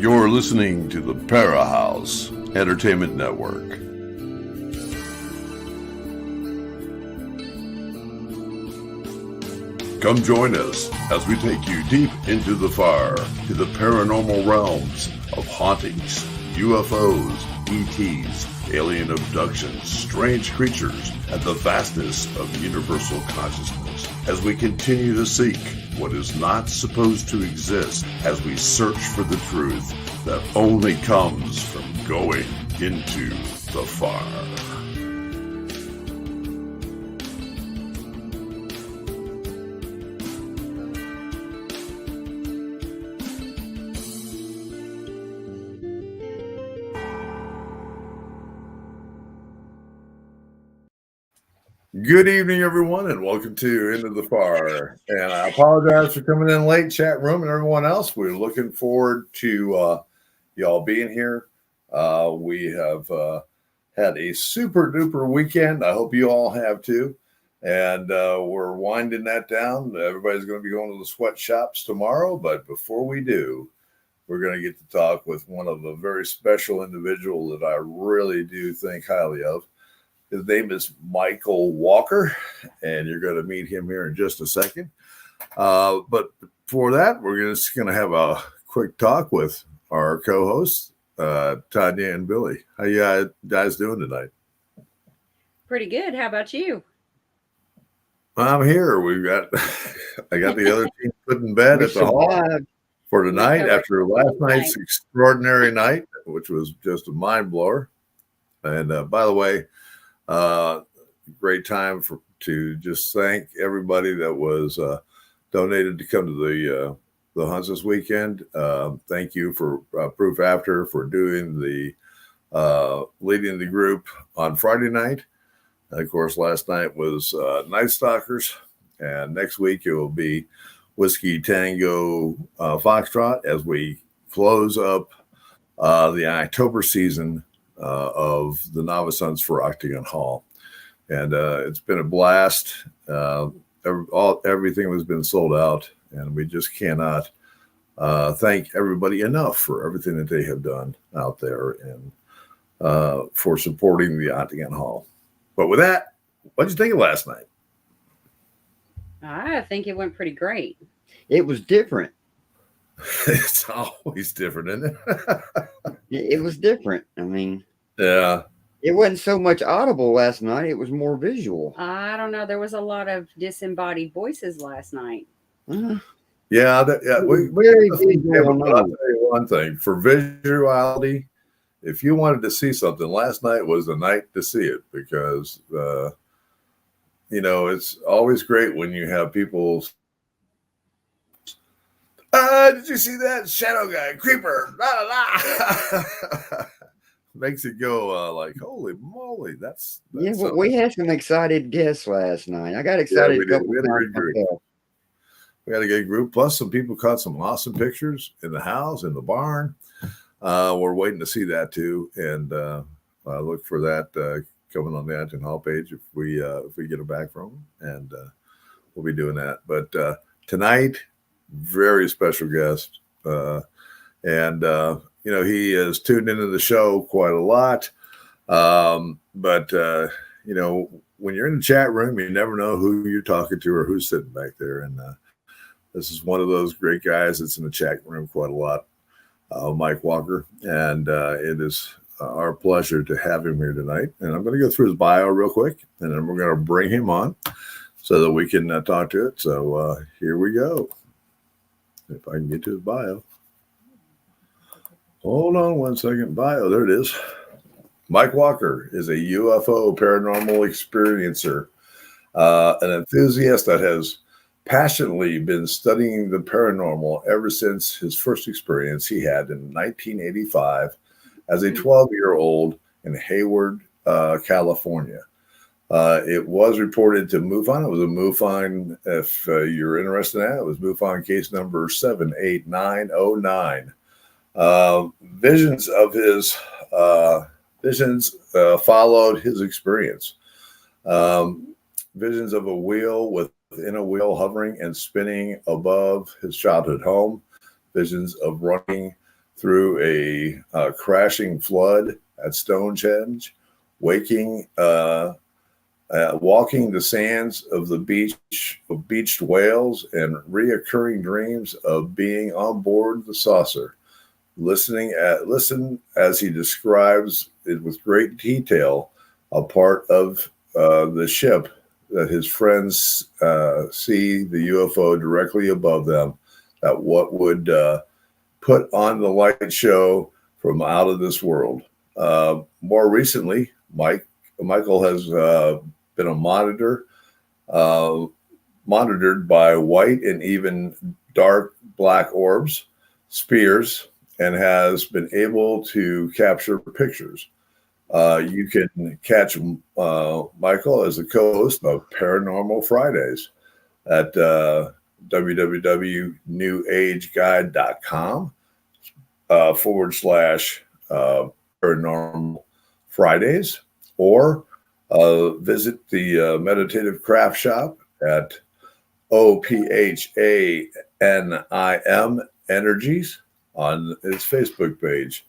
You're listening to the Para House Entertainment Network. Come join us as we take you deep into the fire to the paranormal realms of hauntings, UFOs, ETs, alien abductions, strange creatures, and the vastness of universal consciousness as we continue to seek what is not supposed to exist as we search for the truth that only comes from going into the fire. Good evening, everyone, and welcome to Into the Fire. And I apologize for coming in late, chat room and everyone else. We're looking forward to y'all being here. We have had a super duper weekend. I hope you all have too. And we're winding that down. Everybody's going to be going to the sweatshops tomorrow. But before we do, we're going to get to talk with one of the very special individuals that I really do think highly of. His name is Michael Walker, and you're going to meet him here in just a second. But before that, we're just going to have a quick talk with our co-hosts, Tanya and Billy. How you guys doing tonight? Pretty good. How about you? I'm here. I got the other team put in bed at the hall for tonight after last night's extraordinary night, which was just a mind blower. And by the way, great time to just thank everybody that was donated to come to the hunts this weekend. Thank you for Proof After for doing the leading the group on Friday night. And of course, last night was Night Stalkers, and next week it will be Whiskey Tango Foxtrot as we close up the October season of the Novice Hunts for Octagon Hall. And it's been a blast. Everything has been sold out, and we just cannot thank everybody enough for everything that they have done out there and for supporting the Octagon Hall. But with that, what did you think of last night? I think it went pretty great. It was different. It's always different, isn't it? It was different. I mean, yeah. It wasn't so much audible last night. It was more visual. I don't know. There was a lot of disembodied voices last night. Uh-huh. Yeah. Very visual. But I'll tell you one thing. For visuality, if you wanted to see something, last night was the night to see it because, it's always great when you have people. Did you see that shadow guy, creeper? La, la, la. Makes it go like, holy moly! That's yeah. Well, we had some excited guests last night. I got excited. We had a good group. We had a good group. Plus, some people caught some awesome pictures in the house, in the barn. We're waiting to see that too, and I look for that coming on the Octagon Hall page if we get it back from them, and we'll be doing that. But tonight, very special guest, and he has tuned into the show quite a lot. But when you're in the chat room, you never know who you're talking to or who's sitting back there. And this is one of those great guys that's in the chat room quite a lot, Mike Walker. And it is our pleasure to have him here tonight. And I'm going to go through his bio real quick, and then we're going to bring him on so that we can talk to it. So here we go. If I can get to his bio. Hold on one second. Bio, there it is. Mike Walker is a UFO paranormal experiencer, an enthusiast that has passionately been studying the paranormal ever since his first experience he had in 1985 as a 12-year-old in Hayward, California. It was reported to MUFON. It was a MUFON, if you're interested in that, it was MUFON case number 78909. Visions followed his experience. Visions of a wheel within a wheel hovering and spinning above his childhood home. Visions of running through a crashing flood at Stonehenge, walking the sands of the beach of beached whales, and reoccurring dreams of being on board the saucer. Listen as he describes it with great detail, a part of the ship that his friends see the UFO directly above them, that what would put on the light show from out of this world. More recently, Michael has been monitored by white and even dark black orbs, spears, and has been able to capture pictures. You can catch Michael as the co-host of Paranormal Fridays at www.newageguide.com / Paranormal Fridays, or visit the Meditative Craft Shop at Ophanim Energies on his Facebook page.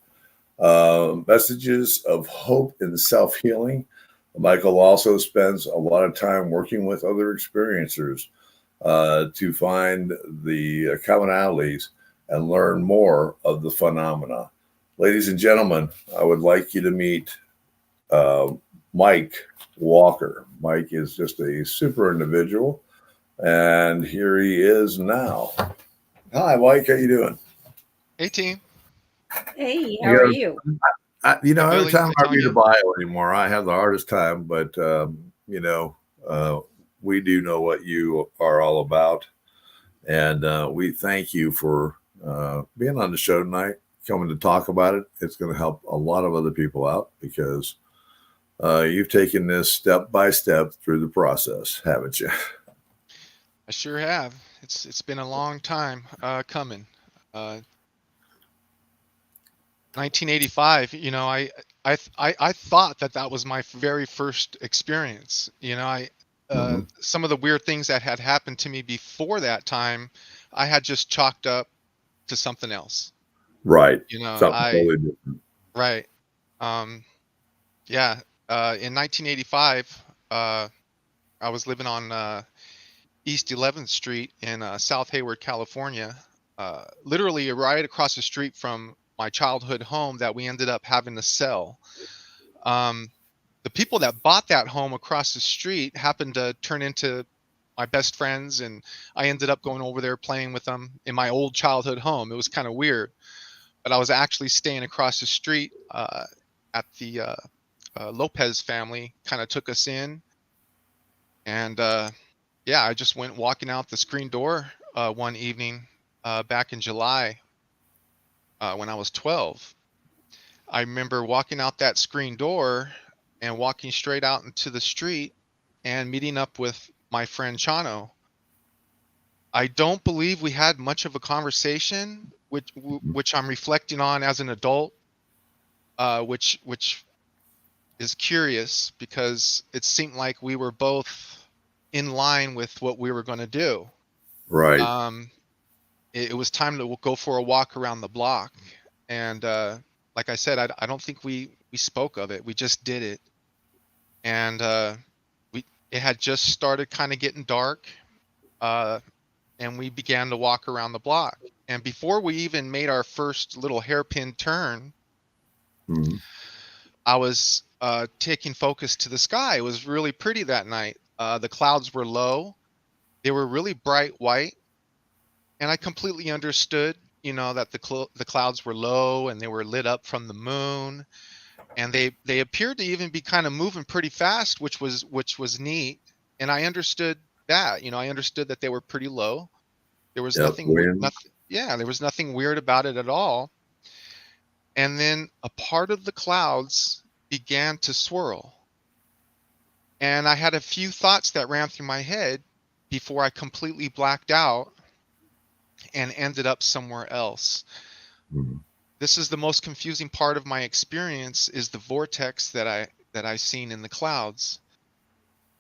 Messages of hope and self-healing. Michael also spends a lot of time working with other experiencers to find the commonalities and learn more of the phenomena. Ladies and gentlemen, I would like you to meet Mike Walker. Mike is just a super individual, and here he is now. Hi, Mike. How you doing? Hey, team. Hey, how are you? Every Billy, time I it's on read a you. bio anymore, I have the hardest time. But we do know what you are all about, and we thank you for being on the show tonight, coming to talk about it. It's going to help a lot of other people out because you've taken this step by step through the process, haven't you? I sure have. It's been a long time coming. 1985. I thought that was my very first experience. Some of the weird things that had happened to me before that time, I had just chalked up to something else. Right. Something totally different. Right. In 1985, I was living on East 11th Street in South Hayward, California, literally right across the street from my childhood home that we ended up having to sell. The people that bought that home across the street happened to turn into my best friends, and I ended up going over there playing with them in my old childhood home. It was kind of weird, but I was actually staying across the street at the Lopez family kind of took us in, and I just went walking out the screen door one evening back in July when I was 12. I remember walking out that screen door and walking straight out into the street and meeting up with my friend Chano. I don't believe we had much of a conversation, which I'm reflecting on as an adult, which is curious because it seemed like we were both in line with what we were going to do. Right. It was time to go for a walk around the block, and like I said, I don't think we spoke of it. We just did it, and it had just started kind of getting dark, and we began to walk around the block. And before we even made our first little hairpin turn, I was taking focus to the sky. It was really pretty that night. The clouds were low. They were really bright white. And I completely understood, that the clouds were low and they were lit up from the moon. And they appeared to even be kind of moving pretty fast, which was neat. And I understood that. I understood that they were pretty low. There was nothing weird about it at all. And then a part of the clouds began to swirl. And I had a few thoughts that ran through my head before I completely blacked out and ended up somewhere else. This is the most confusing part of my experience, is the vortex that I seen in the clouds.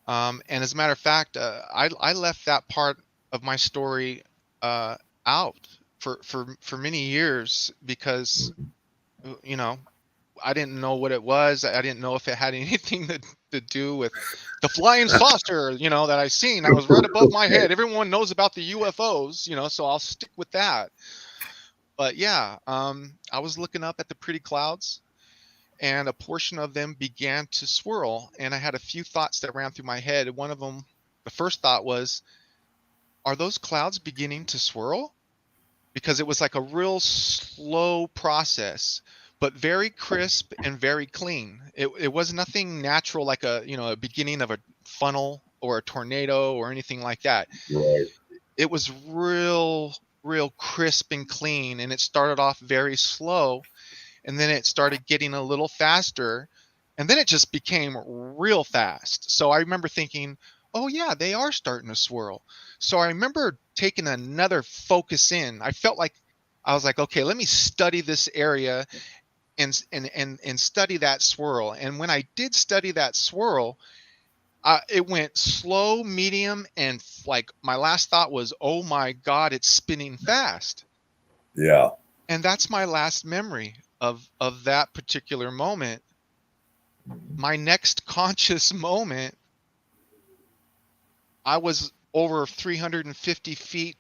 And as a matter of fact, I left that part of my story out for many years because, you know, I didn't know what it was. I didn't know if it had anything to do with the flying saucer, you know, that I seen. That was right above my head. Everyone knows about the UFOs, you know, so I'll stick with that. But yeah, I was looking up at the pretty clouds, and a portion of them began to swirl. And I had a few thoughts that ran through my head. One of them, the first thought was, are those clouds beginning to swirl? Because it was like a real slow process, but very crisp and very clean. It was nothing natural, like a, you know, a beginning of a funnel or a tornado or anything like that. Right. It was real crisp and clean, and it started off very slow, and then it started getting a little faster, and then it just became real fast. So I remember thinking, oh yeah, they are starting to swirl. So I remember taking another focus in. I felt like I was like, okay, let me study this area and study that swirl. And when I did study that swirl, it went slow, medium, and like my last thought was, oh my God, it's spinning fast. Yeah. And that's my last memory of that particular moment. My next conscious moment, I was over 350 feet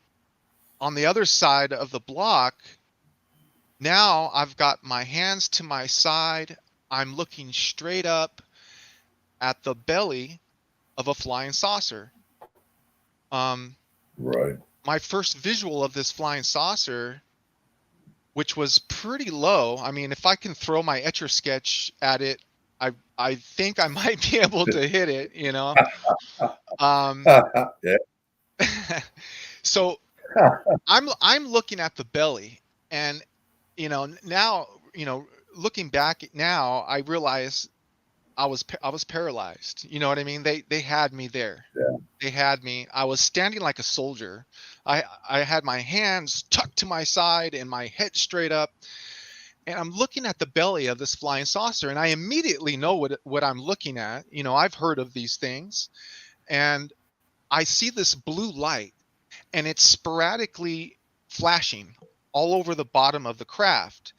on the other side of the block. Now I've got my hands to my side. I'm looking straight up at the belly of a flying saucer. Right. My first visual of this flying saucer, which was pretty low. I mean, if I can throw my Etch a Sketch at it, I think I might be able to hit it, you know. Yeah. So I'm looking at the belly, and you know, now, you know, looking back now, I realize I was paralyzed. You know what I mean? They had me there. Yeah. They had me. I was standing like a soldier. I had my hands tucked to my side and my head straight up, and I'm looking at the belly of this flying saucer, and I immediately know what I'm looking at. You know, I've heard of these things, and I see this blue light, and it's sporadically flashing all over the bottom of the craft.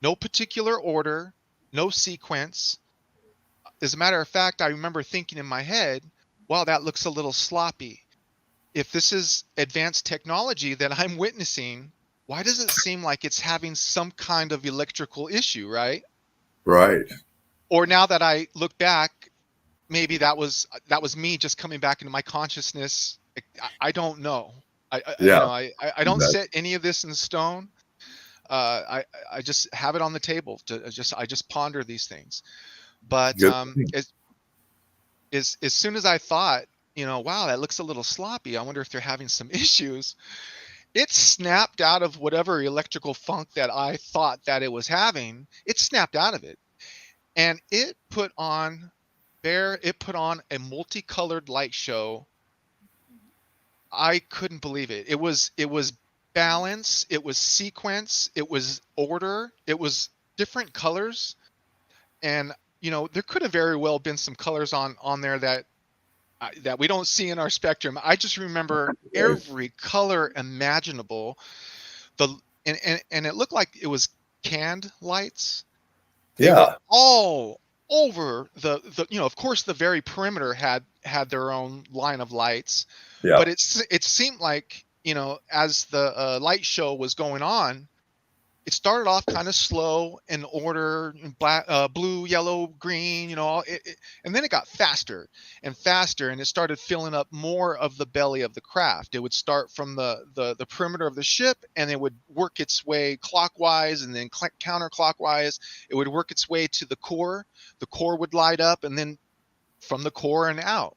No particular order, no sequence. As a matter of fact, I remember thinking in my head, wow, that looks a little sloppy. If this is advanced technology that I'm witnessing, why does it seem like it's having some kind of electrical issue, right? Right. Or now that I look back, maybe that was me just coming back into my consciousness. I don't know. You know, I don't set any of this in stone. I just have it on the table I just ponder these things. But as soon as I thought, you know, wow, that looks a little sloppy, I wonder if they're having some issues, it snapped out of whatever electrical funk that I thought that it was having. It snapped out of it, and it put on a multicolored light show. I couldn't believe it. It was balance, it was sequence, it was order, it was different colors. And you know, there could have very well been some colors on there that we don't see in our spectrum. I just remember every color imaginable. And it looked like it was canned lights. They were all over the you know, of course the very perimeter had their own line of lights. Yeah. But it seemed like, you know, as the light show was going on, it started off kind of slow in order, black, blue, yellow, green, you know, and then it got faster and faster, and it started filling up more of the belly of the craft. It would start from the perimeter of the ship, and it would work its way clockwise and then counterclockwise. It would work its way to the core. The core would light up, and then from the core and out.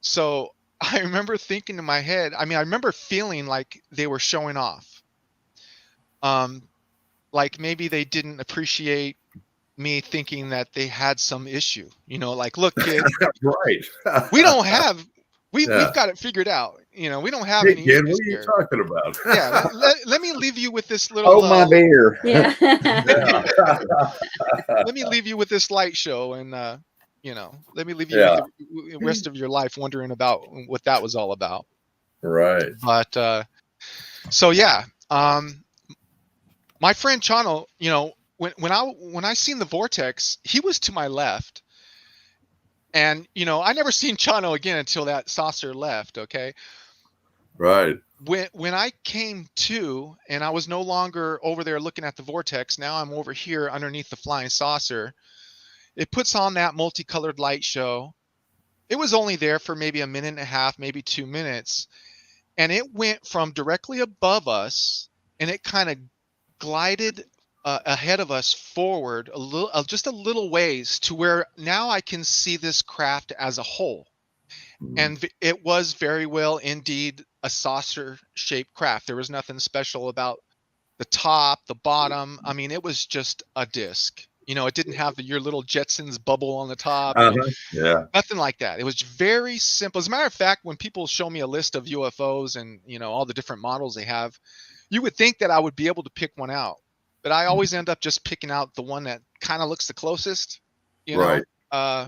So I remember thinking in my head, I mean, I remember feeling like they were showing off. Like maybe they didn't appreciate me thinking that they had some issue, you know, like, look, kid, right. we don't have, we've got it figured out. You know, we don't have any kid, issues what are you here. talking about? Yeah. Let me leave you with this little, my beer. Yeah. let me leave you with this light show, and, you know, let me leave you with the rest of your life wondering about what that was all about. Right. But, so yeah, My friend Chano, you know, when I seen the vortex, he was to my left. And, you know, I never seen Chano again until that saucer left. Okay. Right. When I came to, and I was no longer over there looking at the vortex, now I'm over here underneath the flying saucer. It puts on that multicolored light show. It was only there for maybe a minute and a half, maybe 2 minutes. And it went from directly above us, and it kind of glided ahead of us forward a little, just a little ways, to where now I can see this craft as a whole. And it was very well indeed a saucer shaped craft. There was nothing special about the top, the bottom. I mean, it was just a disc. You know, it didn't have your little Jetsons bubble on the top. Yeah. Nothing like that. It was very simple. As a matter of fact, when people show me a list of UFOs and, you know, all the different models they have, you would think that I would be able to pick one out. But I always end up just picking out the one that kind of looks the closest, you know. Right.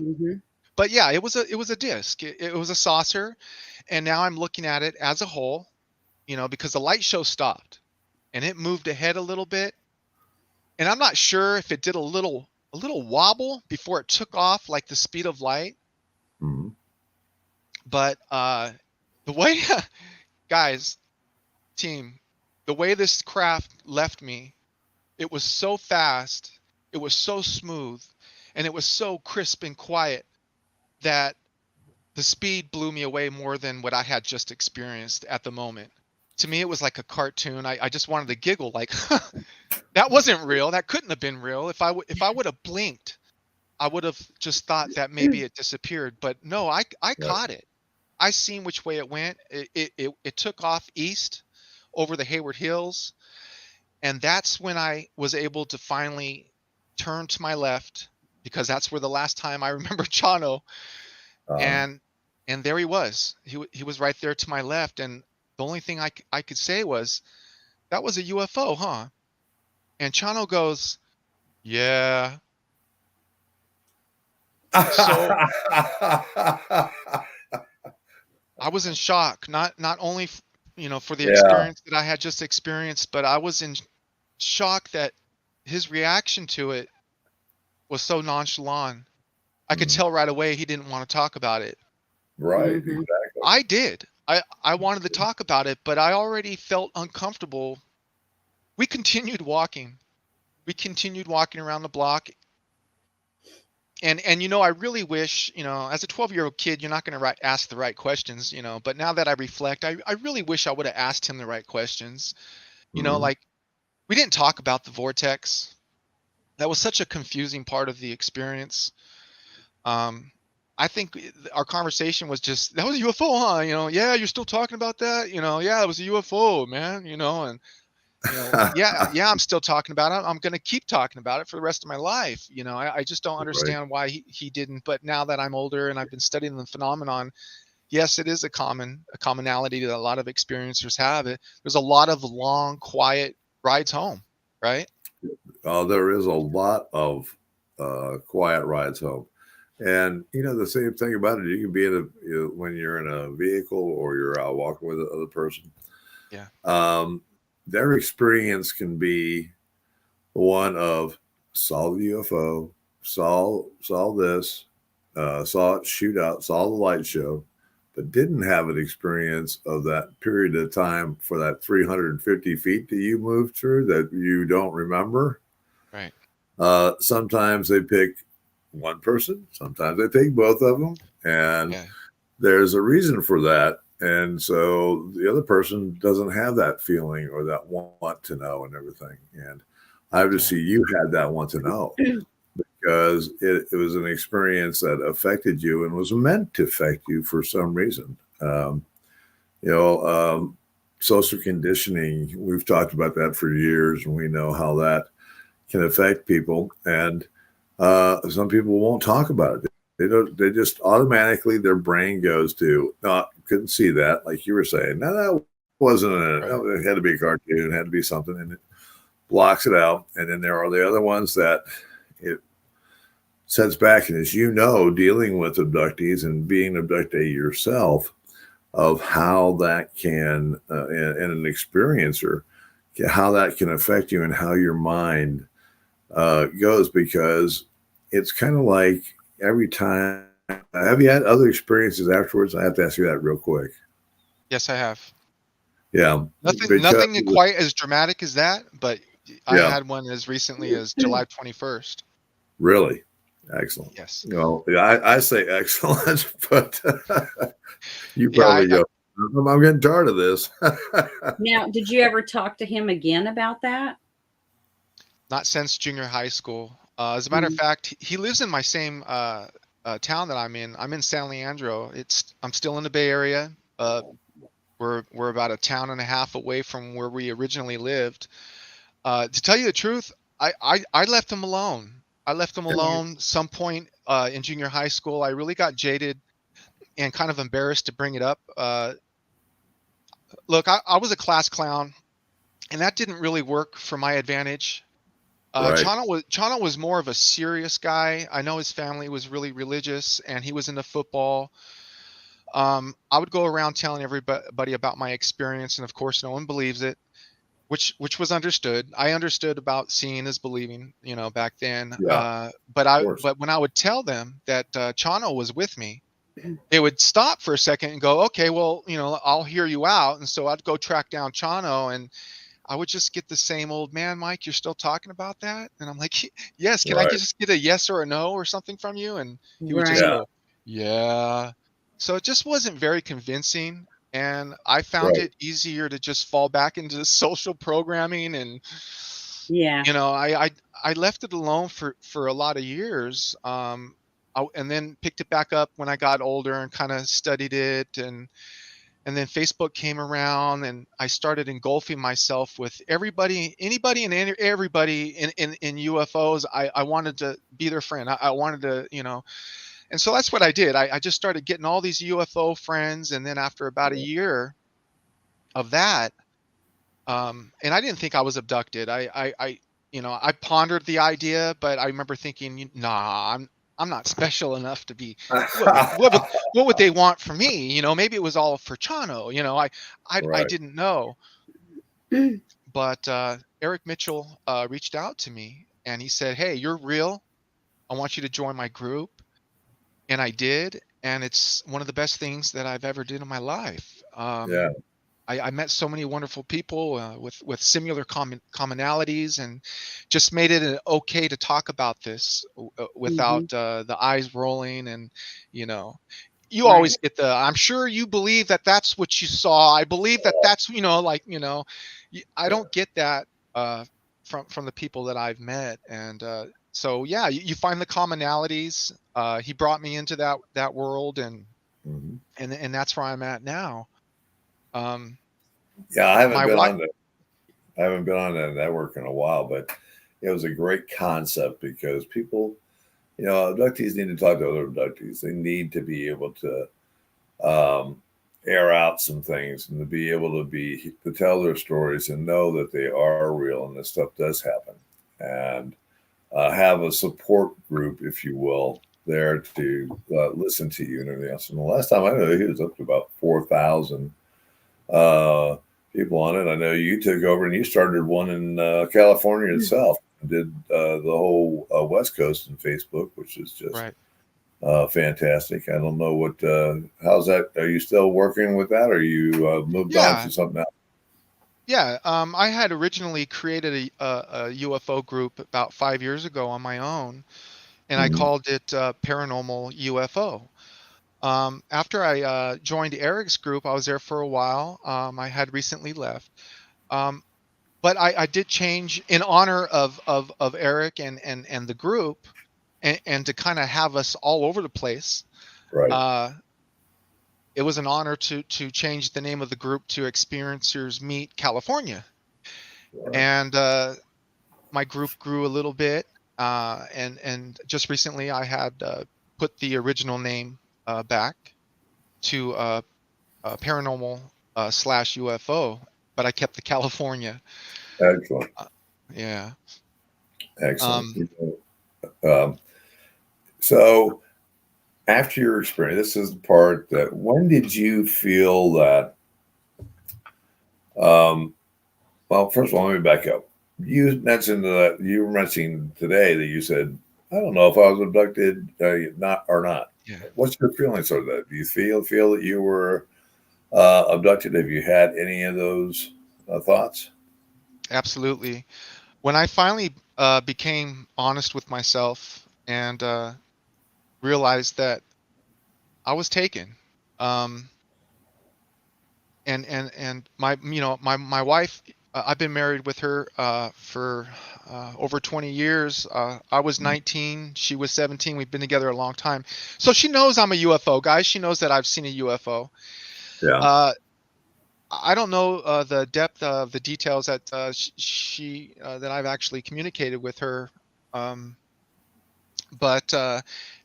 But yeah, it was a disc. It was a saucer, and now I'm looking at it as a whole, you know, because the light show stopped and it moved ahead a little bit. And I'm not sure if it did a little wobble before it took off, like the speed of light. But the way, guys, team, the way this craft left me, it was so fast, it was so smooth, and it was so crisp and quiet that the speed blew me away more than what I had just experienced at the moment. To me, it was like a cartoon. I just wanted to giggle, like, that wasn't real. That couldn't have been real. If I would have blinked, I would have just thought that maybe it disappeared. But no, I caught it. I seen which way it went. It took off east over the Hayward Hills. And that's when I was able to finally turn to my left, because that's where the last time I remember Chano. And there he was. He was right there to my left. And the only thing I could say was, that was a UFO, huh? And Chano goes, yeah. So I was in shock, not only, you know, for the experience that I had just experienced, but I was in shock that his reaction to it was so nonchalant. I could tell right away he didn't want to talk about it. Right. Exactly. I did. I wanted to talk about it, but I already felt uncomfortable. We continued walking. Around the block. And you know, I really wish, you know, as a 12-year-old kid, you're not going to ask the right questions, you know, but now that I reflect, I really wish I would have asked him the right questions. You know, like, we didn't talk about the vortex. That was such a confusing part of the experience. I think our conversation was just, that was a UFO, huh? You know, yeah, you're still talking about that? You know, yeah, it was a UFO, man, you know, and, you know, yeah, I'm still talking about it. I'm going to keep talking about it for the rest of my life. You know, I just don't understand why he didn't. But now that I'm older and I've been studying the phenomenon, yes, it is a commonality that a lot of experiencers have. There's a lot of long, quiet rides home, right? There is a lot of quiet rides home. And, you know, the same thing about it, you can be when you're in a vehicle or you're out walking with another person. Yeah. Their experience can be one of saw the UFO, saw this, saw it shoot out, saw the light show, but didn't have an experience of that period of time for that 350 feet that you moved through that you don't remember. Right. Sometimes they pick one person, sometimes they pick both of them, and there's a reason for that. And so the other person doesn't have that feeling or that want to know and everything. And obviously you had that want to know because it was an experience that affected you and was meant to affect you for some reason. Social conditioning, we've talked about that for years, and we know how that can affect people. And some people won't talk about it. They just automatically, their brain goes to, no, couldn't see that. Like you were saying, no, that wasn't it had to be a cartoon, it had to be something, and it blocks it out. And then there are the other ones that it sets back. And as you know, dealing with abductees and being an abductee yourself, of how that can, and an experiencer how that can affect you and how your mind goes, because it's kind of like every time. Have you had other experiences afterwards? I have to ask you that real quick. Yes, I have. Yeah. Nothing quite as dramatic as that, but I Yeah. had one as recently as July 21st. Really? Excellent. Yes. Well, yeah, I say excellent, but you Yeah, probably go, I'm getting tired of this. Now, did you ever talk to him again about that? Not since junior high school. As a matter of fact, he lives in my same town that I'm in. I'm in San Leandro. I'm still in the Bay Area. We're about a town and a half away from where we originally lived. To tell you the truth, I left him alone. I left him alone some point in junior high school. I really got jaded and kind of embarrassed to bring it up. Look, I was a class clown, and that didn't really work for my advantage. Right. Chano was more of a serious guy. I know his family was really religious, and he was into football. I would go around telling everybody about my experience, and of course, no one believes it, which was understood. I understood about seeing is believing, back then. Yeah, But when I would tell them that Chano was with me, they would stop for a second and go, "Okay, well, I'll hear you out." And so I'd go track down Chano, and I would just get the same old, "Man, Mike, you're still talking about that?" And I'm like, "Yes, can I just get a yes or a no or something from you?" And he would just go, "Yeah." So it just wasn't very convincing. And I found it easier to just fall back into social programming. And, I left it alone for a lot of years. And then picked it back up when I got older and kind of studied it. And then Facebook came around, and I started engulfing myself with anybody and everybody in UFOs. I wanted to be their friend. I wanted to, and so that's what I did. I just started getting all these UFO friends. And then after about a year of that, and I didn't think I was abducted. I pondered the idea, but I remember thinking, nah, I'm not special enough to be. What would they want from me? Maybe it was all for Chano. I didn't know. But Eric Mitchell reached out to me, and he said, "Hey, you're real. I want you to join my group." And I did, and it's one of the best things that I've ever did in my life. I met so many wonderful people with similar commonalities, and just made it okay to talk about this without the eyes rolling. And you always get I'm sure you believe that that's what you saw. I believe that that's I don't get that from the people that I've met. And so yeah, you find the commonalities. He brought me into that world, and that's where I'm at now. Yeah, I haven't been on that network in a while, but it was a great concept, because people, abductees need to talk to other abductees. They need to be able to air out some things, and to be able to tell their stories and know that they are real and this stuff does happen, and have a support group, if you will, there to listen to you and everything else. And the last time I know, he was up to about 4,000 people on it. I know you took over and you started one in California itself, and did the whole West Coast in Facebook, which is just fantastic. I don't know how's that? Are you still working with that, or you moved on to something else? Yeah, I had originally created a UFO group about 5 years ago on my own, and I called it Paranormal UFO. After I joined Eric's group, I was there for a while. I had recently left, but I did change in honor of Eric and the group, and to kind of have us all over the place. It was an honor to change the name of the group to Experiencers Meet California. And my group grew a little bit, and just recently I had put the original name back to Paranormal slash UFO, but I kept the California. Excellent. Yeah. Excellent. So after your experience, this is the part when did you feel that Well, first of all, let me back up. You mentioned that you were mentioning today that you said, I don't know if I was abducted, not or not. Yeah. What's your feelings of that? Do you feel that you were abducted? Have you had any of those thoughts? Absolutely. When I finally became honest with myself and realized that I was taken, um, and my my wife, I've been married with her for over 20 years. I was 19, she was 17. We've been together a long time, so she knows I'm a UFO guy. She knows that I've seen a UFO. Yeah. I don't know the depth of the details that she that I've actually communicated with her. Um, but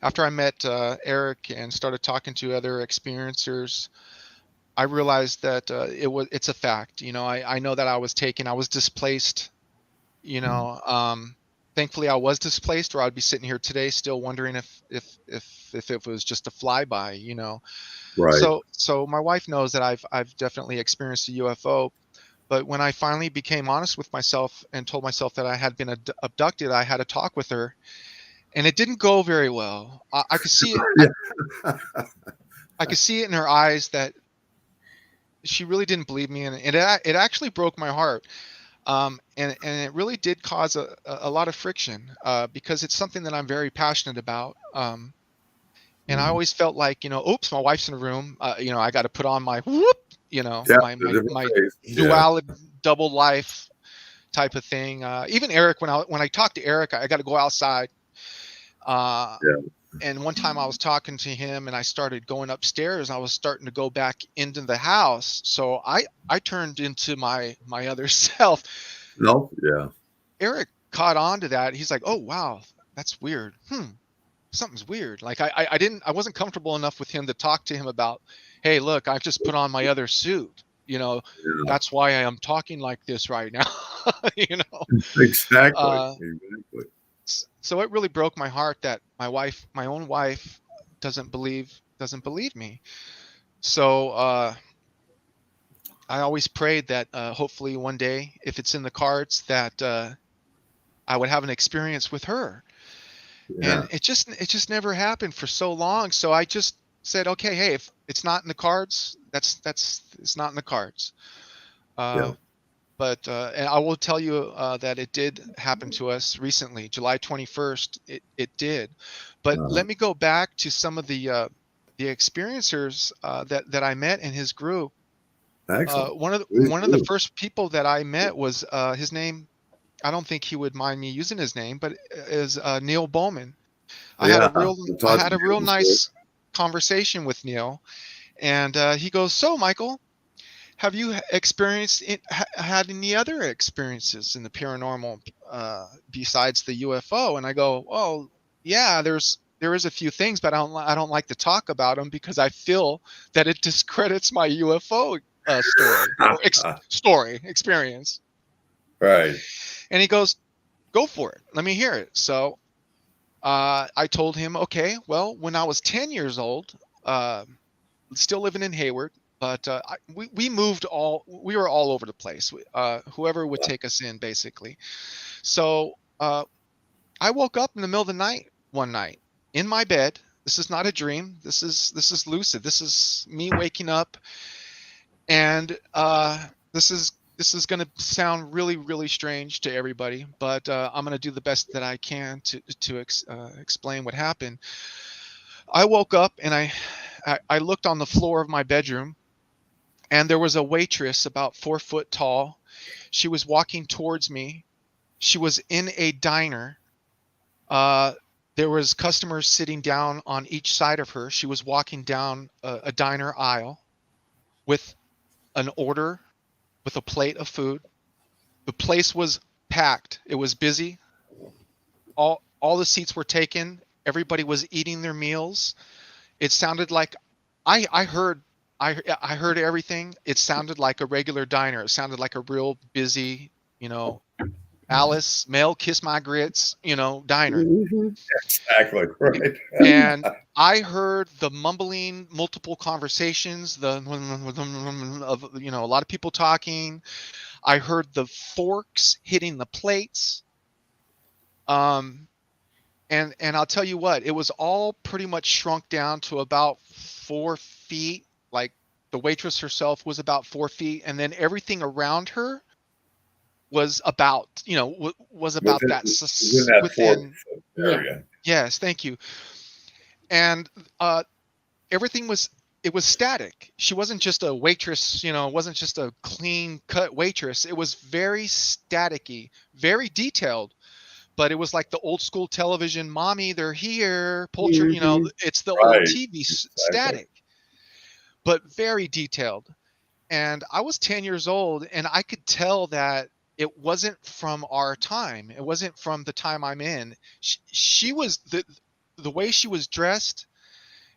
after I met Eric and started talking to other experiencers, I realized that it's a fact. I know that I was taken. I was displaced. You know, thankfully I was displaced, or I'd be sitting here today still wondering if it was just a flyby. Right. So my wife knows that I've definitely experienced a UFO. But when I finally became honest with myself and told myself that I had been abducted, I had a talk with her, and it didn't go very well. I could see it. I could see it in her eyes that she really didn't believe me, and it actually broke my heart. And it really did cause a lot of friction because it's something that I'm very passionate about. And I always felt like, oops, my wife's in the room. I got to put on my whoop, Yeah, my the different my phase. Yeah. duality, double life type of thing. Even Eric, when I talk to Eric, I got to go outside. Yeah. And one time I was talking to him and I started going upstairs. I was starting to go back into the house. So I turned into my other self. No. Yeah. Eric caught on to that. He's like, oh, wow, that's weird. Something's weird. Like I wasn't comfortable enough with him to talk to him about, hey, look, I've just put on my other suit. Yeah. That's why I am talking like this right now. you know, Exactly. uh, Exactly. so it really broke my heart that my own wife, doesn't believe me. So I always prayed that hopefully one day, if it's in the cards, that I would have an experience with her. Yeah. And it just never happened for so long. So I just said, okay, hey, if it's not in the cards, that's it's not in the cards. Yeah. But and I will tell you that it did happen to us recently, July 21st. It did. But Uh, let me go back to some of the experiencers that I met in his group. excellent. Please One of the do. first people that I met was his name. I don't think he would mind me using his name, but is Neil Bowman. Yeah. I had a real nice conversation with Neil, and he goes, "So, Michael, have you had any other experiences in the paranormal besides the UFO?" And I go, "Well, yeah, there is a few things, but I don't like to talk about them because I feel that it discredits my UFO story or experience." Right. And he goes, "Go for it. Let me hear it." So I told him, okay, well, when I was 10 years old, uh, still living in Hayward, but we were all over the place. Whoever would take us in, basically. So I woke up in the middle of the night one night in my bed. This is not a dream. This is lucid. This is me waking up, and this is going to sound really, really strange to everybody, but I'm going to do the best that I can to explain what happened. I woke up and I looked on the floor of my bedroom, and there was a waitress about 4 foot tall. She was walking towards me. She was in a diner. Uh, there was customers sitting down on each side of her. She was walking down a diner aisle with an order, with a plate of food. The place was packed. It was busy. All the seats were taken. Everybody was eating their meals. It sounded like I heard I heard everything. It sounded like a regular diner. It sounded like a real busy, Alice, Mel, Kiss My Grits, diner. Mhm. Exactly. Right. And I heard the mumbling, multiple conversations, of a lot of people talking. I heard the forks hitting the plates. And I'll tell you what, it was all pretty much shrunk down to about 4 feet. Like the waitress herself was about 4 feet, and then everything around her was about, was about Within, that within that 4 foot area. Yes, thank you. And everything was, it was static. She wasn't just a waitress, it wasn't just a clean cut waitress. It was very staticky, very detailed, but it was like the old school television, mommy, they're here, pull your, it's the old TV static, but very detailed. And I was 10 years old, and I could tell that it wasn't from our time. It wasn't from the time I'm in. She was, the way she was dressed,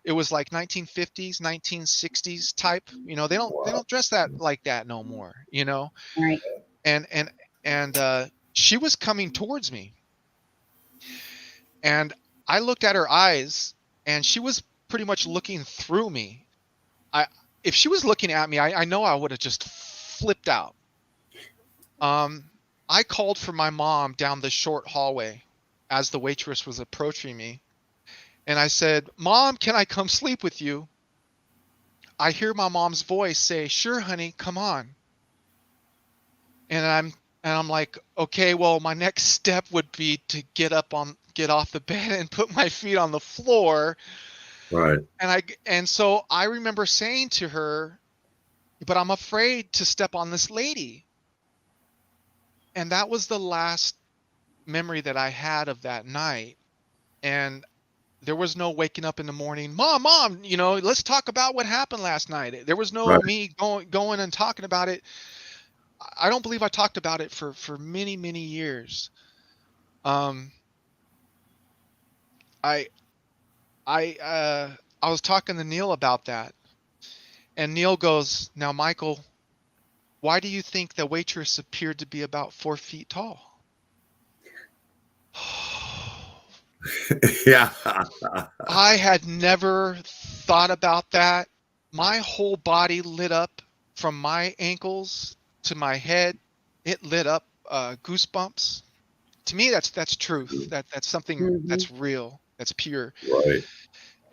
it was like 1950s, 1960s type. They don't dress that like that no more. Right. And she was coming towards me, and I looked at her eyes, and she was pretty much looking through me. If she was looking at me, I know I would have just flipped out. I called for my mom down the short hallway as the waitress was approaching me. And I said, Mom, can I come sleep with you? I hear my mom's voice say, sure, honey, come on. And I'm like, okay, well, my next step would be to get off the bed and put my feet on the floor. Right. And so I remember saying to her, but I'm afraid to step on this lady. And that was the last memory that I had of that night. And there was no waking up in the morning, mom, let's talk about what happened last night. There was no me going and talking about it. I don't believe I talked about it for many, many years. I was talking to Neil about that, and Neil goes, now, Michael, why do you think the waitress appeared to be about 4 feet tall? Yeah. I had never thought about that. My whole body lit up from my ankles to my head. It lit up, goosebumps. To me, that's truth. That's something that's real. That's pure. Right.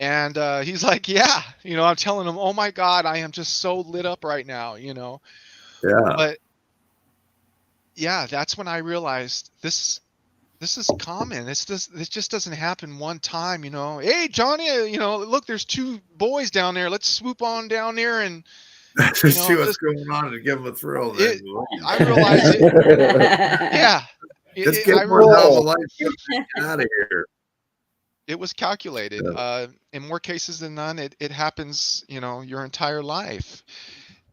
And he's like, yeah, I'm telling him, oh my God, I am just so lit up right now, Yeah. But yeah, that's when I realized this is common. This just doesn't happen one time, Hey, Johnny, look, there's 2 boys down there. Let's swoop on down there and see what's going on and give them a thrill. I realize it. Yeah. Just get more novel life out of here. It was calculated. Yeah. In more cases than none, it happens, your entire life.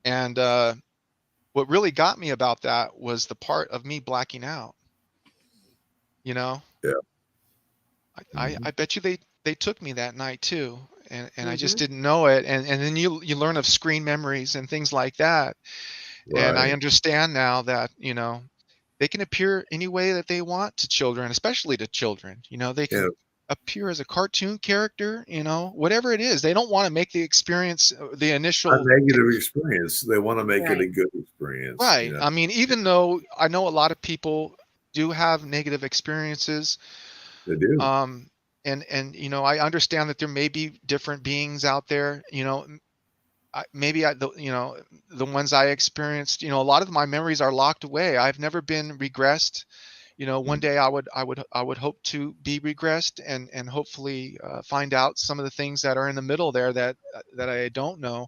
And what really got me about that was the part of me blacking out. Yeah. I bet you they took me that night too, and I just didn't know it. And then you learn of screen memories and things like that. Right. And I understand now that they can appear any way that they want to children, especially to children. They can appear as a cartoon character, whatever it is. They don't want to make the experience, the initial a negative experience. They want to make it a good experience. Right. I mean, even though I know a lot of people do have negative experiences, they do. And I understand that there may be different beings out there. The ones I experienced. A lot of my memories are locked away. I've never been regressed. One day I would hope to be regressed and hopefully find out some of the things that are in the middle there that I don't know.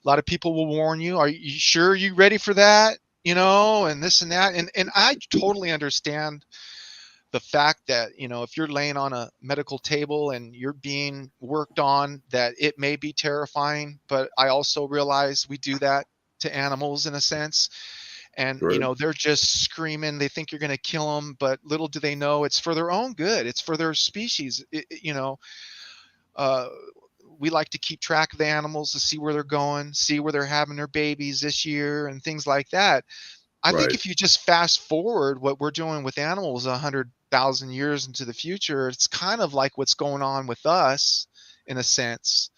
A lot of people will warn you. Are you sure you ready for that? And this and that. And I totally understand the fact that, if you're laying on a medical table and you're being worked on, that it may be terrifying, but I also realize we do that to animals in a sense. And, they're just screaming. They think you're going to kill them, but little do they know it's for their own good. It's for their species. We like to keep track of the animals to see where they're going, see where they're having their babies this year and things like that. I think if you just fast forward what we're doing with animals 100,000 years into the future, it's kind of like what's going on with us in a sense.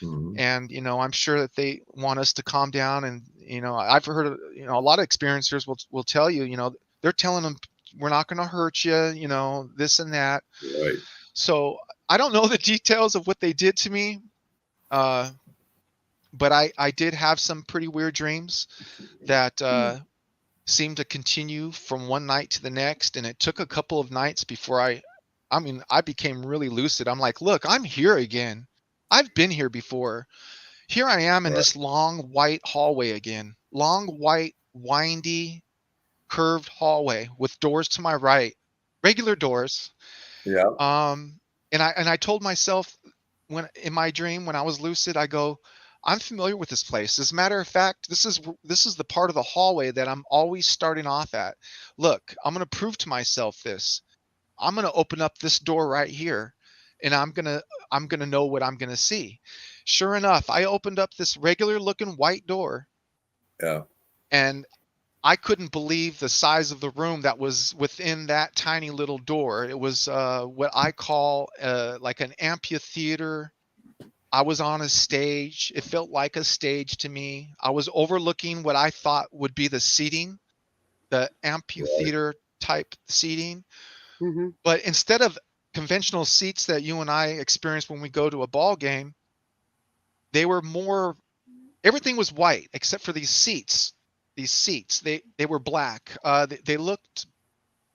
And, I'm sure that they want us to calm down and, I've heard, a lot of experiencers will tell you, they're telling them, we're not going to hurt you, this and that. Right. So I don't know the details of what they did to me. But I did have some pretty weird dreams that seemed to continue from one night to the next. And it took a couple of nights before I became really lucid. I'm like, look, I'm here again. I've been here before. Here I am in this long white hallway again. Long white, windy, curved hallway with doors to my right, regular doors. Yeah. And I told myself in my dream, when I was lucid, I go, I'm familiar with this place. As a matter of fact, this is the part of the hallway that I'm always starting off at. Look, I'm going to prove to myself this. I'm going to open up this door right here, and I'm going to know what I'm going to see. Sure enough, I opened up this regular looking white door. Yeah. And I couldn't believe the size of the room that was within that tiny little door. It was what I call like an amphitheater. I was on a stage. It felt like a stage to me. I was overlooking what I thought would be the seating, the amphitheater type seating. Mm-hmm. But instead of conventional seats that you and I experience when we go to a ball game, they were everything was white except for these seats. These seats, they were black. They looked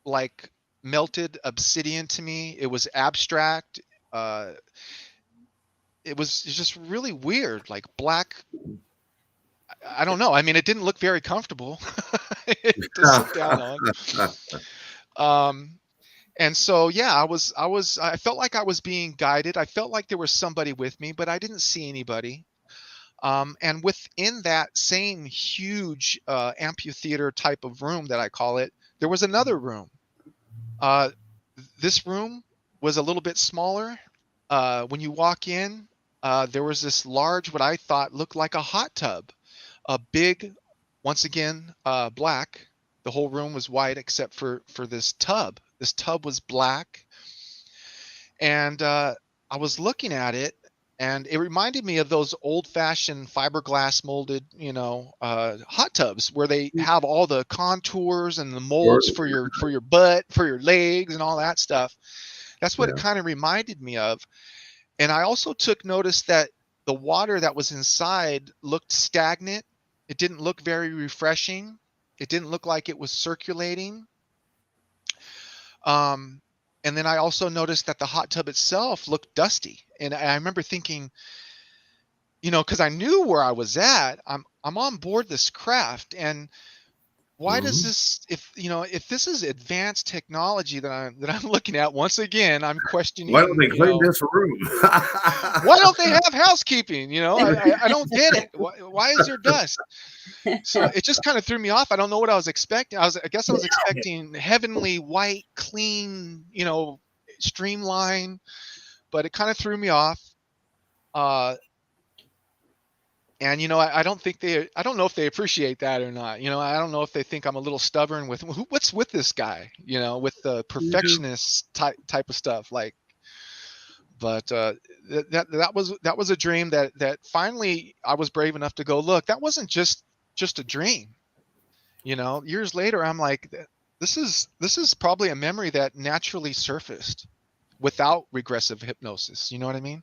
like melted obsidian to me. It was abstract. It was just really weird, like black. I don't know. I mean, it didn't look very comfortable to sit down on. And so, yeah, I felt like I was being guided. I felt like there was somebody with me, but I didn't see anybody. And within that same huge amphitheater type of room that I call it, there was another room. This room was a little bit smaller. When you walk in, there was this large, what I thought looked like a hot tub, a big, once again, black. The whole room was white except for this tub. This tub was black. And I was looking at it, and it reminded me of those old-fashioned fiberglass molded, hot tubs where they have all the contours and the molds for your butt, for your legs, and all that stuff. That's what it kind of reminded me of. And I also took notice that the water that was inside looked stagnant. It didn't look very refreshing. It didn't look like it was circulating. And then I also noticed that the hot tub itself looked dusty. And I remember thinking, because I knew where I was at, I'm on board this craft. And why does this, if this is advanced technology that I'm looking at, once again, I'm questioning. Why don't they clean this room? Why don't they have housekeeping? I don't get it. Why is there dust? So it just kind of threw me off. I don't know what I was expecting. I guess I was expecting heavenly white, clean, streamline, but it kind of threw me off. And, I don't know if they appreciate that or not. I don't know if they think I'm a little stubborn with what's with this guy, with the perfectionist type of stuff. Like, but that was a dream that finally I was brave enough to go, look, that wasn't just a dream. Years later, I'm like, this is probably a memory that naturally surfaced without regressive hypnosis. You know what I mean?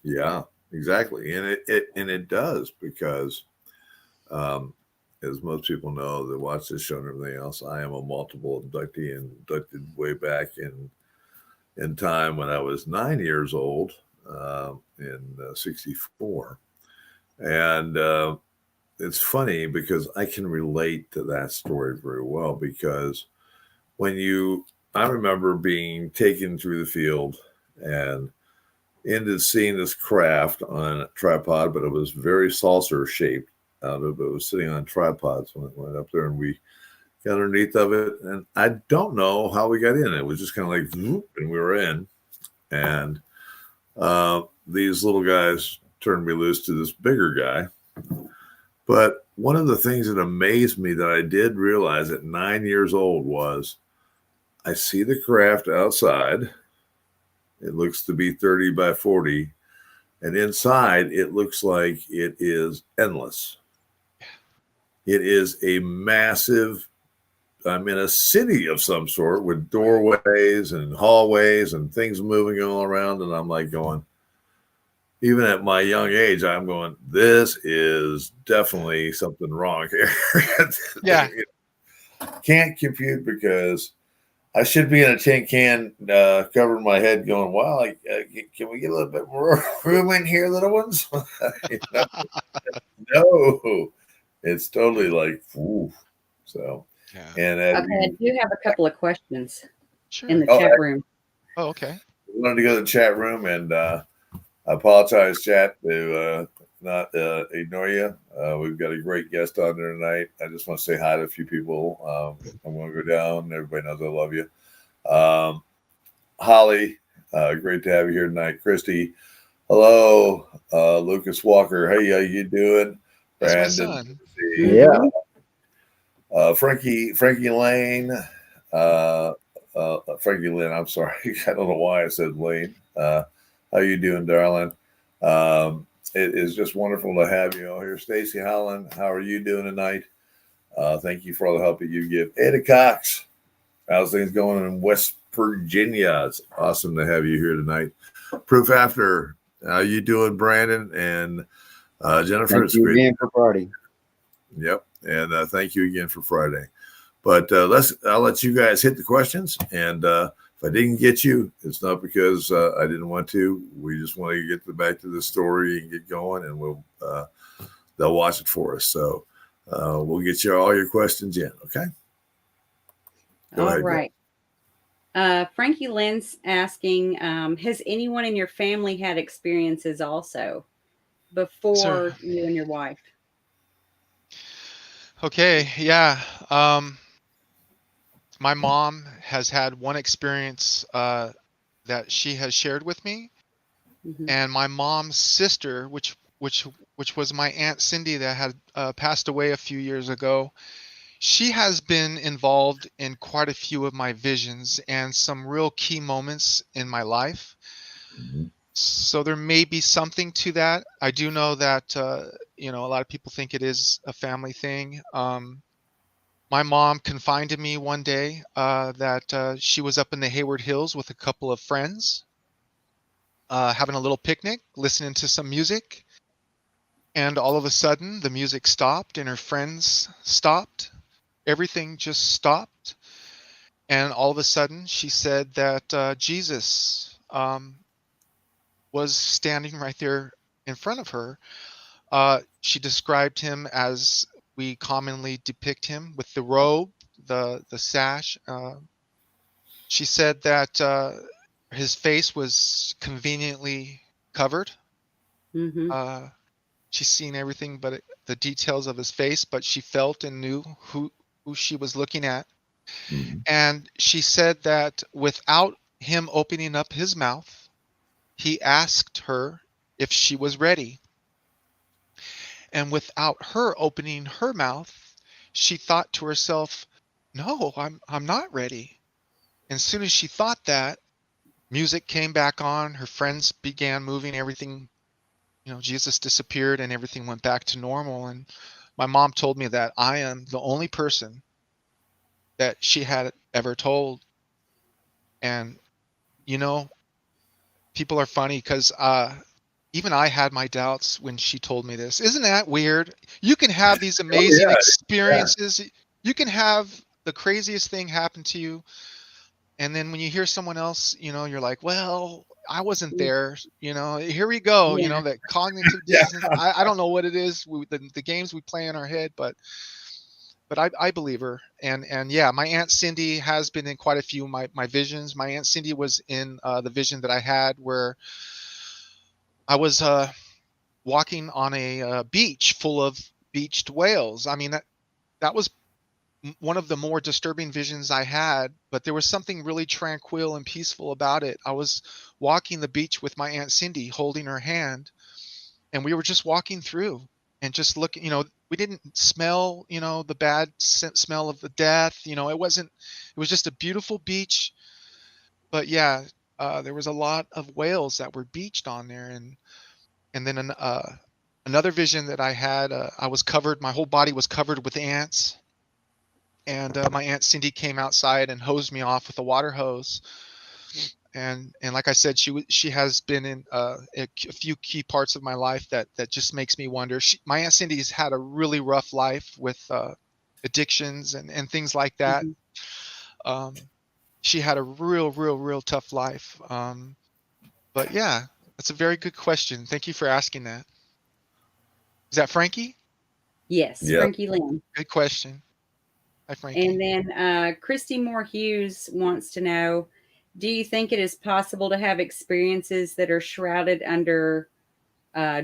Yeah. Exactly, and it does, because as most people know that watch this show and everything else, I am a multiple inductee, and inducted way back in time when I was 9 years old, in 1964, and it's funny because I can relate to that story very well, because I remember being taken through the field and into seeing this craft on a tripod, but it was very saucer shaped. It was sitting on tripods when it went up there, and we got underneath of it. And I don't know how we got in. It was just kind of like, whoop, and we were in. And these little guys turned me loose to this bigger guy. But one of the things that amazed me that I did realize at 9 years old was I see the craft outside. It looks to be 30 by 40. And inside, it looks like it is endless. It is a massive, I'm in a city of some sort with doorways and hallways and things moving all around. And I'm like going, even at my young age, I'm going, this is definitely something wrong here. Yeah. Can't compute because I should be in a tin can covering my head going, wow, can we get a little bit more room in here, little ones? No, it's totally like, ooh. So, Yeah. and Okay, I do have a couple of questions in the Sure. chat room. Oh, okay. I wanted to go to the chat room, and I apologize, chat, to not ignore you. We've got a great guest on there tonight. I just want to say hi to a few people. I'm going to go down. Everybody knows I love you. Holly, great to have you here tonight. Christy, hello. Lucas Walker, hey, how you doing? That's my Brandon, son. Yeah. Frankie Lane, Frankie Lynn. I'm sorry, I don't know why I said Lane. How you doing, darling? It is just wonderful to have you all here. Stacy Holland, how are you doing tonight? Thank you for all the help that you give. Ada Cox, how's things going in West Virginia? It's awesome to have you here tonight. Proof After, how you doing, Brandon and Jennifer? Thank you again for party. Yep, and thank you again for Friday. But I'll let you guys hit the questions, and if I didn't get you, it's not because I didn't want to. We just want to get back to the story and get going, and they'll watch it for us. So we'll get you all your questions in. Okay. Go ahead, right. Frankie Lynn's asking, has anyone in your family had experiences also before you and your wife? Okay. Yeah. My mom has had one experience that she has shared with me, Mhm. and my mom's sister, which was my Aunt Cindy that had passed away a few years ago. She has been involved in quite a few of my visions and some real key moments in my life. Mhm. So there may be something to that. I do know that a lot of people think it is a family thing. My mom confided to me one day that she was up in the Hayward Hills with a couple of friends, having a little picnic, listening to some music, and all of a sudden the music stopped and her friends stopped. Everything just stopped, and all of a sudden she said that Jesus was standing right there in front of her. She described him as we commonly depict him, with the robe, the sash. She said that his face was conveniently covered. Mm-hmm. She's seen everything but the details of his face, but she felt and knew who she was looking at. Mhm. And she said that without him opening up his mouth, he asked her if she was ready. And without her opening her mouth, she thought to herself, "No, I'm not ready." And as soon as she thought that, music came back on, her friends began moving, everything, Jesus disappeared and everything went back to normal. And my mom told me that I am the only person that she had ever told. And people are funny because even I had my doubts when she told me this. Isn't that weird? You can have these Oh, amazing yeah. experiences. You can have the craziest thing happen to you, and then when you hear someone else, you're like, well, I wasn't there. Here we go. Yeah. That cognitive Yeah. dissonance. I don't know what it is. The games we play in our head, but I believe her. And yeah, my Aunt Cindy has been in quite a few of my visions. My Aunt Cindy was in the vision that I had where I was walking on a beach full of beached whales. I mean, that was one of the more disturbing visions I had, but there was something really tranquil and peaceful about it. I was walking the beach with my Aunt Cindy, holding her hand, and we were just walking through and just looking. We didn't smell, the bad smell of the death. It wasn't. It was just a beautiful beach. But yeah, there was a lot of whales that were beached on there, and then Another vision that I had, my whole body was covered with ants, and my Aunt Cindy came outside and hosed me off with a water hose. And like I said, she has been in a few key parts of my life that just makes me wonder. My Aunt Cindy's had a really rough life with addictions and things like that. Mhm. She had a real tough life. But yeah, that's a very good question. Thank you for asking that. Is that Frankie? Yes, Yeah. Frankie Lynn. Good question. Hi, Frankie. And then Christy Moore Hughes wants to know, do you think it is possible to have experiences that are shrouded under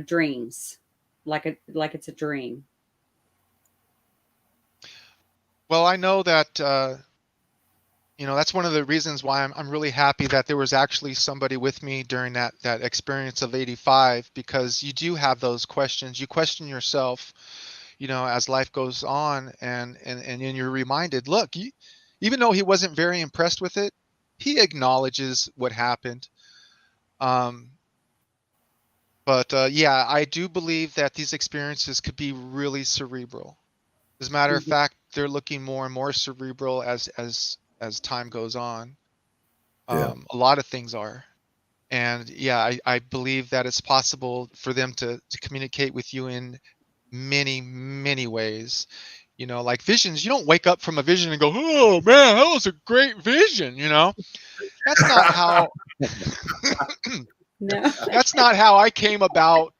dreams, like it's a dream? Well, I know that that's one of the reasons why I'm really happy that there was actually somebody with me during that experience of 85, because you do have those questions. You question yourself, as life goes on, and you're reminded, look, even though he wasn't very impressed with it, he acknowledges what happened. But yeah, I do believe that these experiences could be really cerebral. As a matter of fact, they're looking more and more cerebral as time goes on. Yeah. A lot of things are. And yeah, I believe that it's possible for them to communicate with you in many ways. Like visions, you don't wake up from a vision and go, oh man, that was a great vision. That's not how No. that's not how I came about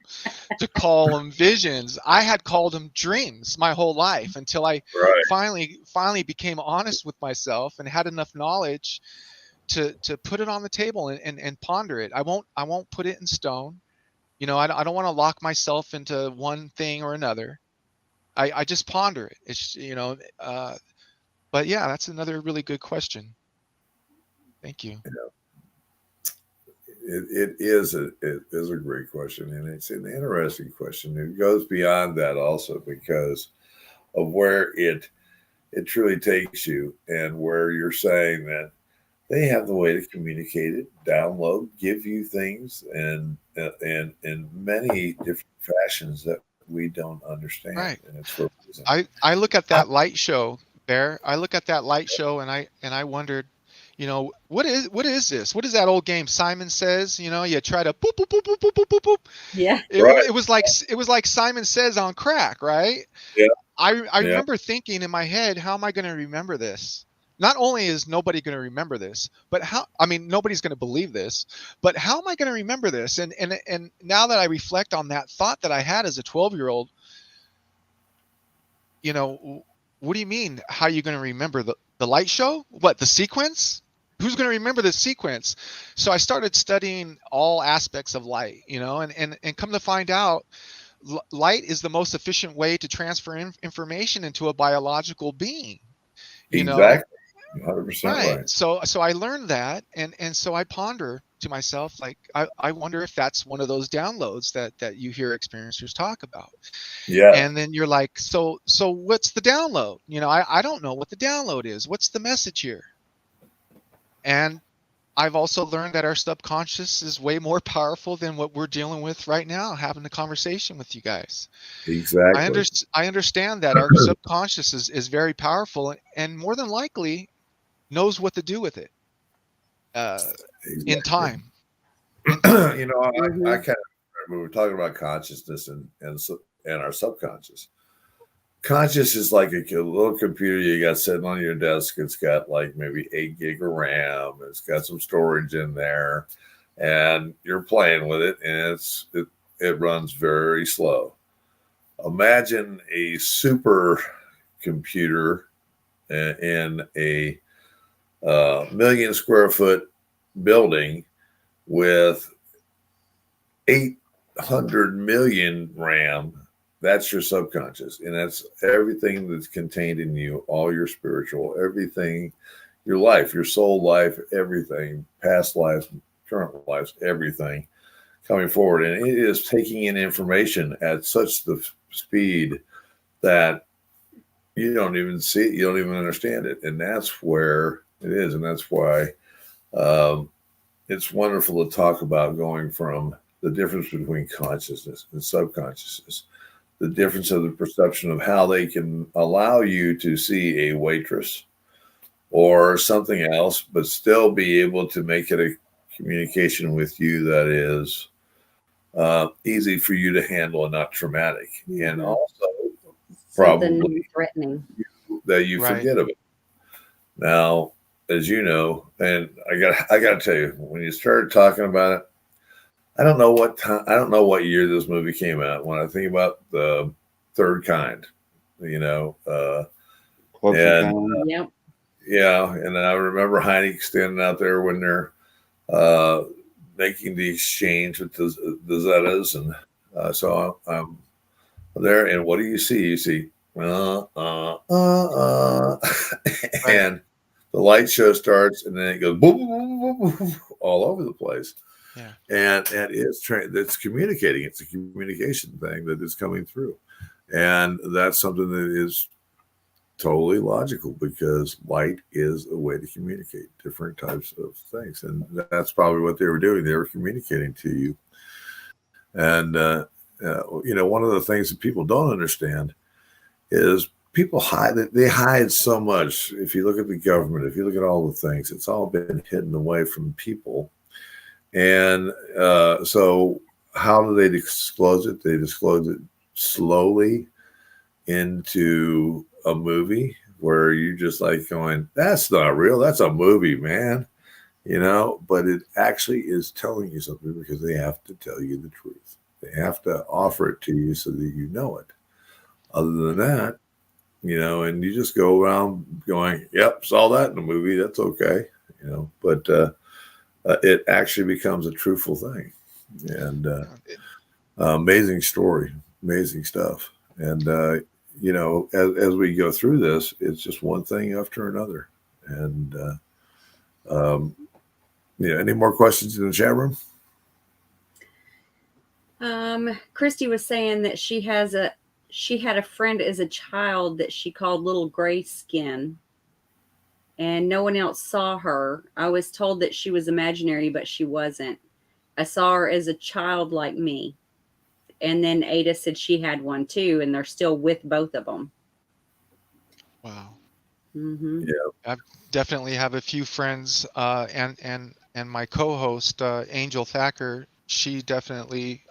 to call them visions. I had called them dreams my whole life until I Right. finally became honest with myself and had enough knowledge to put it on the table and ponder it. I won't put it in stone. I don't want to lock myself into one thing or another. I just ponder it. It's but yeah, that's another really good question. Thank you. It is a great question, and it's an interesting question. It goes beyond that also because of where it truly takes you, and where you're saying that they have the way to communicate it, download, give you things, and in many different fashions that we don't understand. Right. And it's for a reason. I look at that light show, Bear. I look at that light show and I wondered, what is this? What is that old game Simon Says? You try to boop boop boop boop boop boop boop boop. Yeah. Right. It was like Simon Says on crack, right? Yeah. I Yeah. remember thinking in my head, how am I going to remember this? Not only is nobody going to remember this, but nobody's going to believe this, but how am I going to remember this? And now that I reflect on that thought that I had as a 12-year-old, what do you mean? How are you going to remember the light show? What, the sequence? Who's going to remember the sequence? So I started studying all aspects of light, and come to find out, light is the most efficient way to transfer information into a biological being. Exactly. 100% right. So I learned that, and so I ponder to myself, like, I wonder if that's one of those downloads that you hear experiencers talk about. Yeah. And then you're like, so what's the download? I don't know what the download is. What's the message here? And I've also learned that our subconscious is way more powerful than what we're dealing with right now, having a conversation with you guys. Exactly. I understand that our subconscious is very powerful and more than likely knows what to do with it in time. I kind of we were talking about consciousness and our subconscious. Conscious is like a little computer you got sitting on your desk. It's got like maybe 8 gig of RAM. It's got some storage in there, and you're playing with it, and it runs very slow. Imagine a super computer in a million square foot building with 800 million RAM. That's your subconscious, and that's everything that's contained in you, all your spiritual, everything, your life, your soul life, everything, past lives, current lives, everything coming forward. And it is taking in information at such the speed that you don't even see it, you don't even understand it. And that's where it is. And that's why it's wonderful to talk about going from the difference between consciousness and subconsciousness, the difference of the perception of how they can allow you to see a waitress or something else, but still be able to make it a communication with you that is easy for you to handle and not traumatic. And also Something probably threatening that you Right. forget of it. Now, as you know, and I got to tell you, when you started talking about it, I don't know what time, I don't know what year this movie came out. When I think about The Third Kind, you know, Close and encounter. Yep. yeah, and I remember Heine standing out there when they're making the exchange with the Zetas, and so I'm there, and what do you see? You see, Right. and the light show starts, and then it goes boom, boom, boom, boom, boom, all over the place. Yeah. And it's communicating. It's a communication thing that is coming through, and that's something that is totally logical because light is a way to communicate different types of things, and that's probably what they were doing. They were communicating to you, and you know, one of the things that people don't understand is people hide. They hide so much. If you look at the government, if you look at all the things, it's all been hidden away from people. And so how do they disclose it? They disclose it slowly into a movie where you just like going, that's not real. That's a movie, man. You know, but it actually is telling you something because they have to tell you the truth. They have to offer it to you so that you know it. Other than that, you know, and you just go around going, yep, saw that in the movie. That's okay. You know, but it actually becomes a truthful thing. And amazing story, amazing stuff. And, you know, as we go through this, it's just one thing after another. And, yeah, any more questions in the chat room? Christy was saying that she had a friend as a child that she called Little Gray Skin, and no one else saw her. I was told that she was imaginary, but she wasn't. I saw her as a child like me. And then Ada said she had one too, and they're still with both of them. Wow. Mm-hmm. Yeah. I definitely have a few friends, and my co-host Angel Thacker, she definitely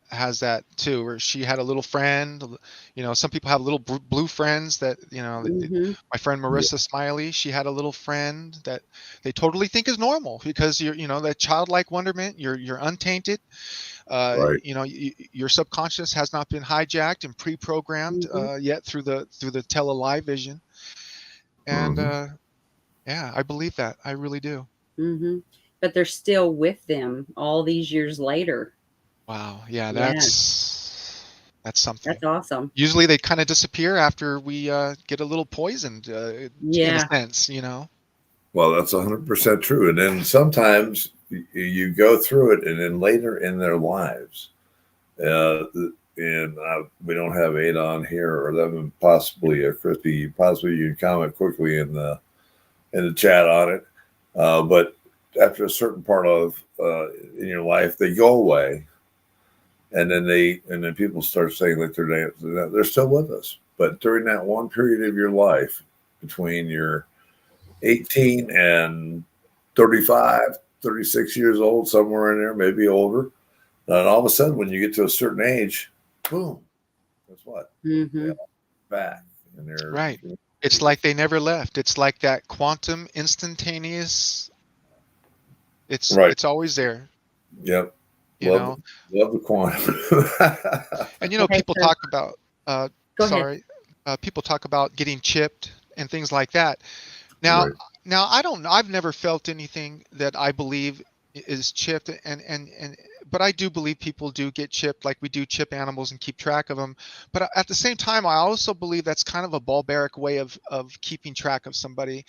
has that too, where she had a little friend. You know, some people have little blue friends that, you know, Mm-hmm. my friend Marissa Smiley, she had a little friend that they totally think is normal because you're, you know, that childlike wonderment, you're untainted. Right. You know, your subconscious has not been hijacked and pre-programmed yet through the tele-live vision. And yeah, I believe that. I really do. Mm-hmm. But they're still with them all these years later. Wow. Yeah, Yeah. that's something. That's awesome. Usually they kind of disappear after we get a little poisoned, in Yeah. a sense, you know. Well, that's 100% true. And then sometimes you go through it, and then later in their lives, and we don't have Ada on here, or them possibly Christy. Possibly you can comment quickly in the chat on it. But after a certain part of in your life, they go away, and then people start saying that they're still with us. But during that one period of your life, between your 18 and 35, 36 years old, somewhere in there, maybe older. And all of a sudden, when you get to a certain age, boom, guess what? Mm-hmm. They're back. And they're Right. It's like they never left. It's like that quantum instantaneous. It's always there. Yep. You know. Love the quantum. And you know, Okay, people so- talk about Go ahead. people talk about getting chipped and things like that. Now, Right. I've never felt anything that I believe is chipped, but I do believe people do get chipped, like we do chip animals and keep track of them. But at the same time, I also believe that's kind of a barbaric way of keeping track of somebody.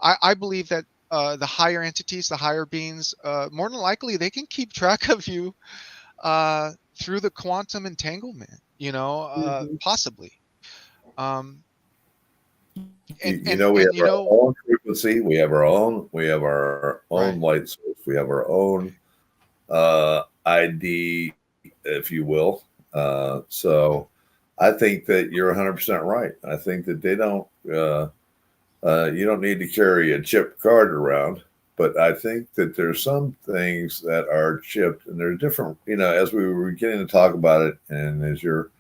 I believe that the higher entities, the higher beings, more than likely they can keep track of you through the quantum entanglement, you know, possibly. You know, we have our own frequency. We have our own light source. We have our own ID, if you will. So I think that you're 100% right. I think that they don't. You don't need to carry a chipped card around, but I think that there's some things that are chipped, and they're different. As we were beginning to talk about it, and as your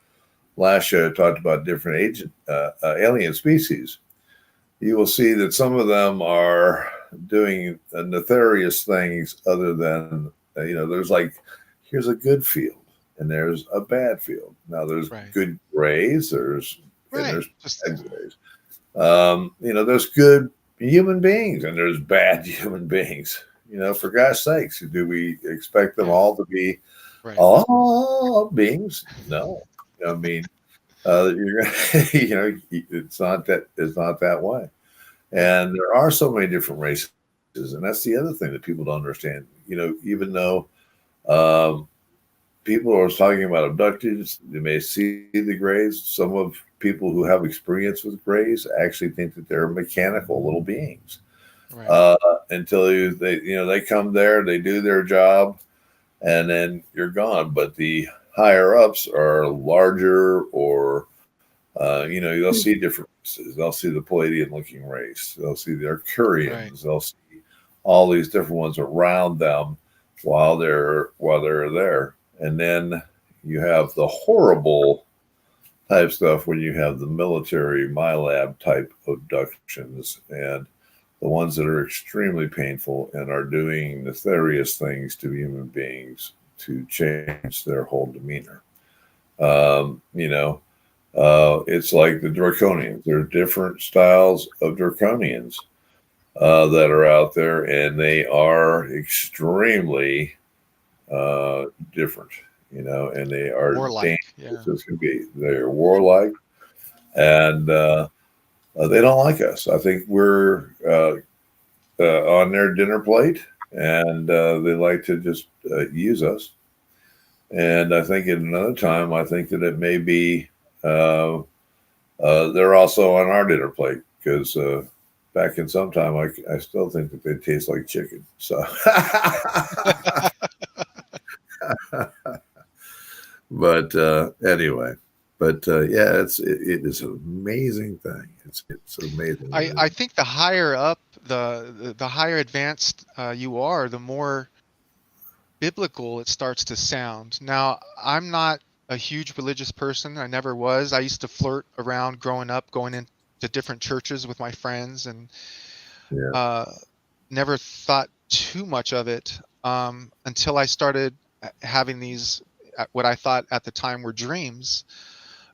last show talked about different alien species, you will see that some of them are doing nefarious things other than, there's like, here's a good field and there's a bad field. Now there's good grays, there's bad grays. There's good human beings and there's bad human beings. For God's sakes, do we expect them all to be all beings? No. I mean, you're it's not that way. And there are so many different races, and that's the other thing that people don't understand. Even though people are talking about abductees, they may see the grays. Some of people who have experience with grays actually think that they're mechanical little beings. Until they come there, they do their job, and then you're gone. But the higher ups are larger, or you'll see different races. They'll see the Palladian looking race. They'll see the Arcturians. They'll see all these different ones around them while they're there. And then you have the horrible type stuff when you have the military MILAB type abductions, and the ones that are extremely painful and are doing nefarious things to human beings to change their whole demeanor. It's like the draconians. There are different styles of draconians that are out there, and they are extremely different, and they are warlike. dangerous as can be. They're warlike, and they don't like us. I think we're on their dinner plate, and they like to just use us. And I think at another time, I think that it may be they're also on our dinner plate, because back in some time, I still think that they taste like chicken. So, but anyway, yeah, it is an amazing thing. It's amazing. I think the higher up, the higher advanced you are, the more biblical it starts to sound. Now, I'm not a huge religious person. I never was. I used to flirt around growing up, going into different churches with my friends, and never thought too much of it until I started having these, what I thought at the time were dreams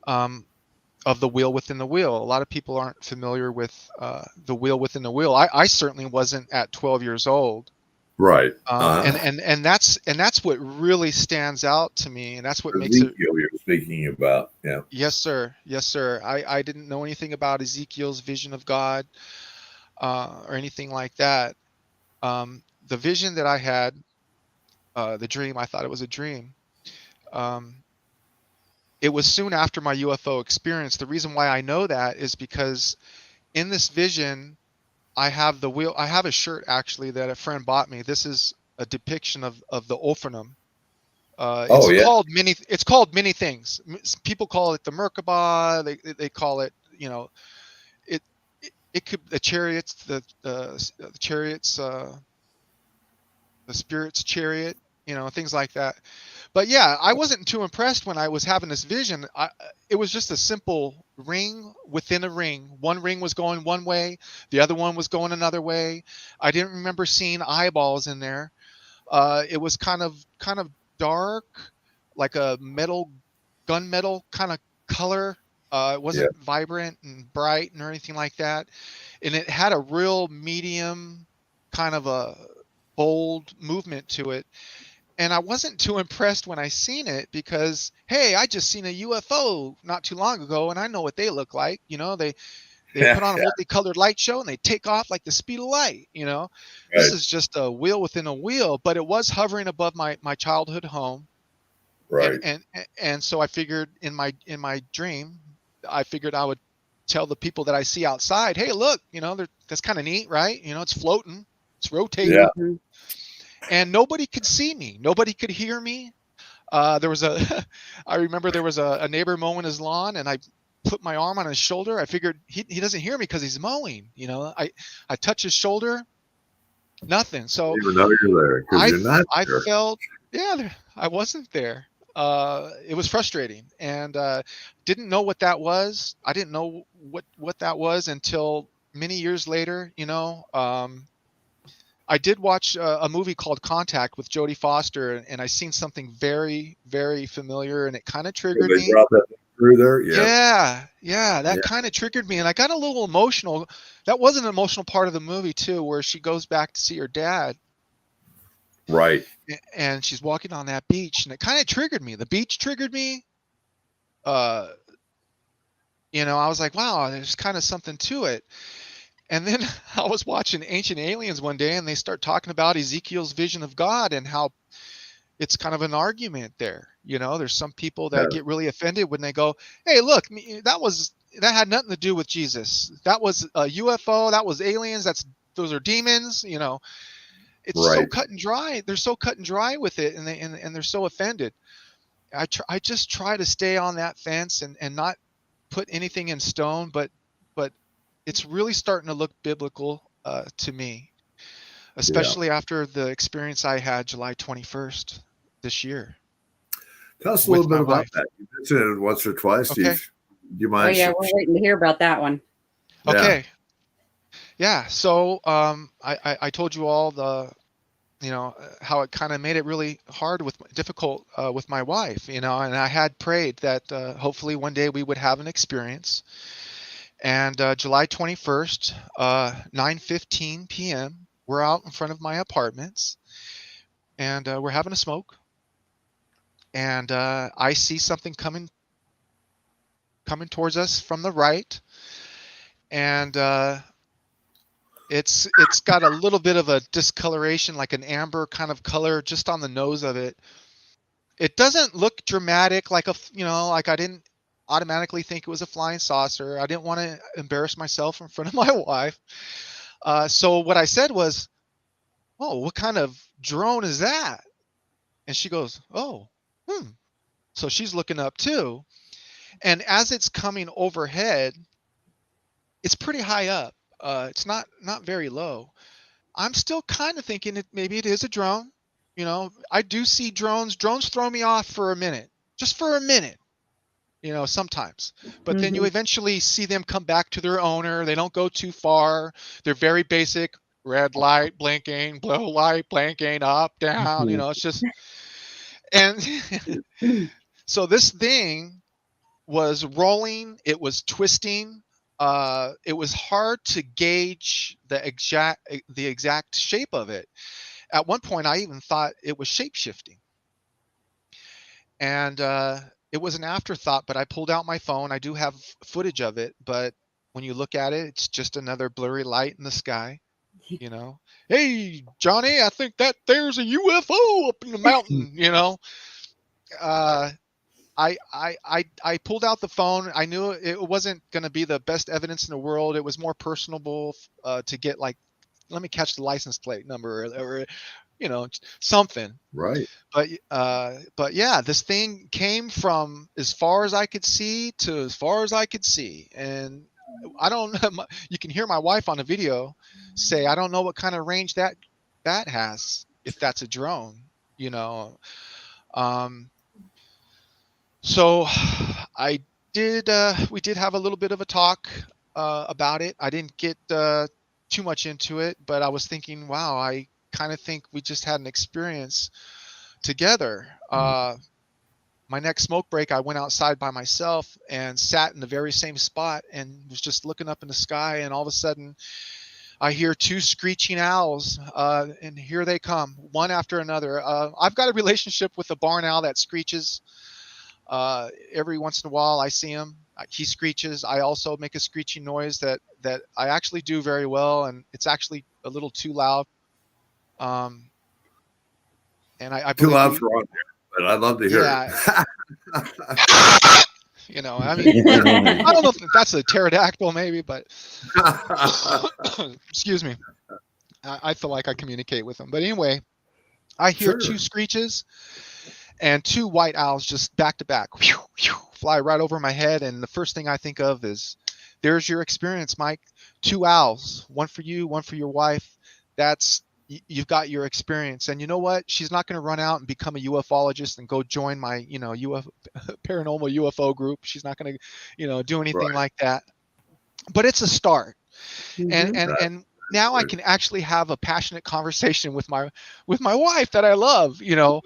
of the wheel within the wheel. A lot of people aren't familiar with the wheel within the wheel. I certainly wasn't at 12 years old. Right. And that's what really stands out to me, and that's what makes Ezekiel it. You're speaking about, yeah. Yes, sir. Yes, sir. I didn't know anything about Ezekiel's vision of God or anything like that. The vision that I had, the dream, I thought it was a dream. It was soon after my UFO experience. The reason why I know that is because in this vision, I have the wheel. I have a shirt actually that a friend bought me. This is a depiction of the Ophanim. It's called many things. People call it the Merkabah. They call it, it could the chariots, the chariots, the spirit's chariot, things like that. But yeah, I wasn't too impressed when I was having this vision. It was just a simple ring within a ring. One ring was going one way, the other one was going another way. I didn't remember seeing eyeballs in there. It was kind of dark, like a gunmetal kind of color. It wasn't vibrant and bright or anything like that. And it had a real medium, kind of a bold movement to it. And I wasn't too impressed when I seen it because, hey, I just seen a UFO not too long ago, and I know what they look like. They put on a multicolored light show and they take off like the speed of light. This is just a wheel within a wheel, but it was hovering above my childhood home. Right. And so I figured in my dream, I figured I would tell the people that I see outside, hey, look, that's kind of neat, right? It's floating, it's rotating. Yeah. and nobody could see me. Nobody could hear me. There was I remember there was a neighbor mowing his lawn, and I put my arm on his shoulder. I figured he doesn't hear me because he's mowing. I touch his shoulder, nothing. So You even know you're there because you're not I there. felt, I wasn't there. It was frustrating, and didn't know what that was. I didn't know what that was until many years later. I did watch a movie called Contact with Jodie Foster, and I seen something very, very familiar, and it kind of triggered They me. brought that through there. Yeah. Yeah, that kind of triggered me, and I got a little emotional. That was an emotional part of the movie too, where she goes back to see her dad, Right. and she's walking on that beach, and it kind of triggered me. The beach triggered me. I was like, wow, there's kind of something to it. And then I was watching Ancient Aliens one day, and they start talking about Ezekiel's vision of God and how it's kind of an argument there. There's some people that get really offended when they go, hey, look, that had nothing to do with Jesus. That was a UFO. That was aliens. Those are demons. It's so cut and dry. They're so cut and dry with it, and they're so offended. I just try to stay on that fence and not put anything in stone, but it's really starting to look biblical to me, especially after the experience I had July 21st this year. Tell us a with little bit my about wife. that. You mentioned it once or twice. Okay. Do you Oh mind? yeah, we're waiting to hear about that one. Okay. Yeah. So I told you all how it kind of made it really difficult with my wife, and I had prayed that hopefully one day we would have an experience. And July 21st, 9:15 p.m., we're out in front of my apartments, and we're having a smoke. And I see something coming towards us from the right, and it's got a little bit of a discoloration, like an amber kind of color, just on the nose of it. It doesn't look dramatic, like I didn't automatically think it was a flying saucer. I didn't want to embarrass myself in front of my wife. So what I said was, oh, what kind of drone is that? And she goes, oh, So she's looking up too. And as it's coming overhead, it's pretty high up. It's not very low. I'm still kind of thinking maybe it is a drone. I do see drones. Drones throw me off for a minute, just for a minute. Sometimes, but then you eventually see them come back to their owner. They don't go too far. They're very basic: red light blinking, blue light blinking, up, down. It's just, and so this thing was rolling. It was twisting. It was hard to gauge the exact shape of it. At one point, I even thought it was shape shifting, and it was an afterthought, but I pulled out my phone. I do have footage of it, but when you look at it, it's just another blurry light in the sky. Hey, Johnny, I think that there's a UFO up in the mountain. I pulled out the phone. I knew it wasn't going to be the best evidence in the world. It was more personable to get, like, let me catch the license plate number or something. Right. But yeah, this thing came from as far as I could see to as far as I could see. And I don't know, you can hear my wife on the video say, I don't know what kind of range that has, if that's a drone, So we did have a little bit of a talk about it. I didn't get too much into it, but I was thinking, wow, I kind of think we just had an experience together. My next smoke break, I went outside by myself and sat in the very same spot and was just looking up in the sky, and all of a sudden I hear two screeching owls, and here they come, one after another. I've got a relationship with a barn owl that screeches. Every once in a while I see him. He screeches. I also make a screeching noise that I actually do very well, and it's actually a little too loud. And I Too believe loud for on here, but I'd love to hear it. I mean, I don't know if that's a pterodactyl maybe, but excuse me. I feel like I communicate with them. But anyway, I hear Sure. 2 screeches and 2 white owls just back to back, fly right over my head. And the first thing I think of is, there's your experience, Mike. 2 owls, one for you, one for your wife. You've got your experience. And you know what? She's not going to run out and become a ufologist and go join my, paranormal UFO group. She's not going to, do anything like that. But it's a start. Mhm. And now I can actually have a passionate conversation with my wife that I love, Exactly.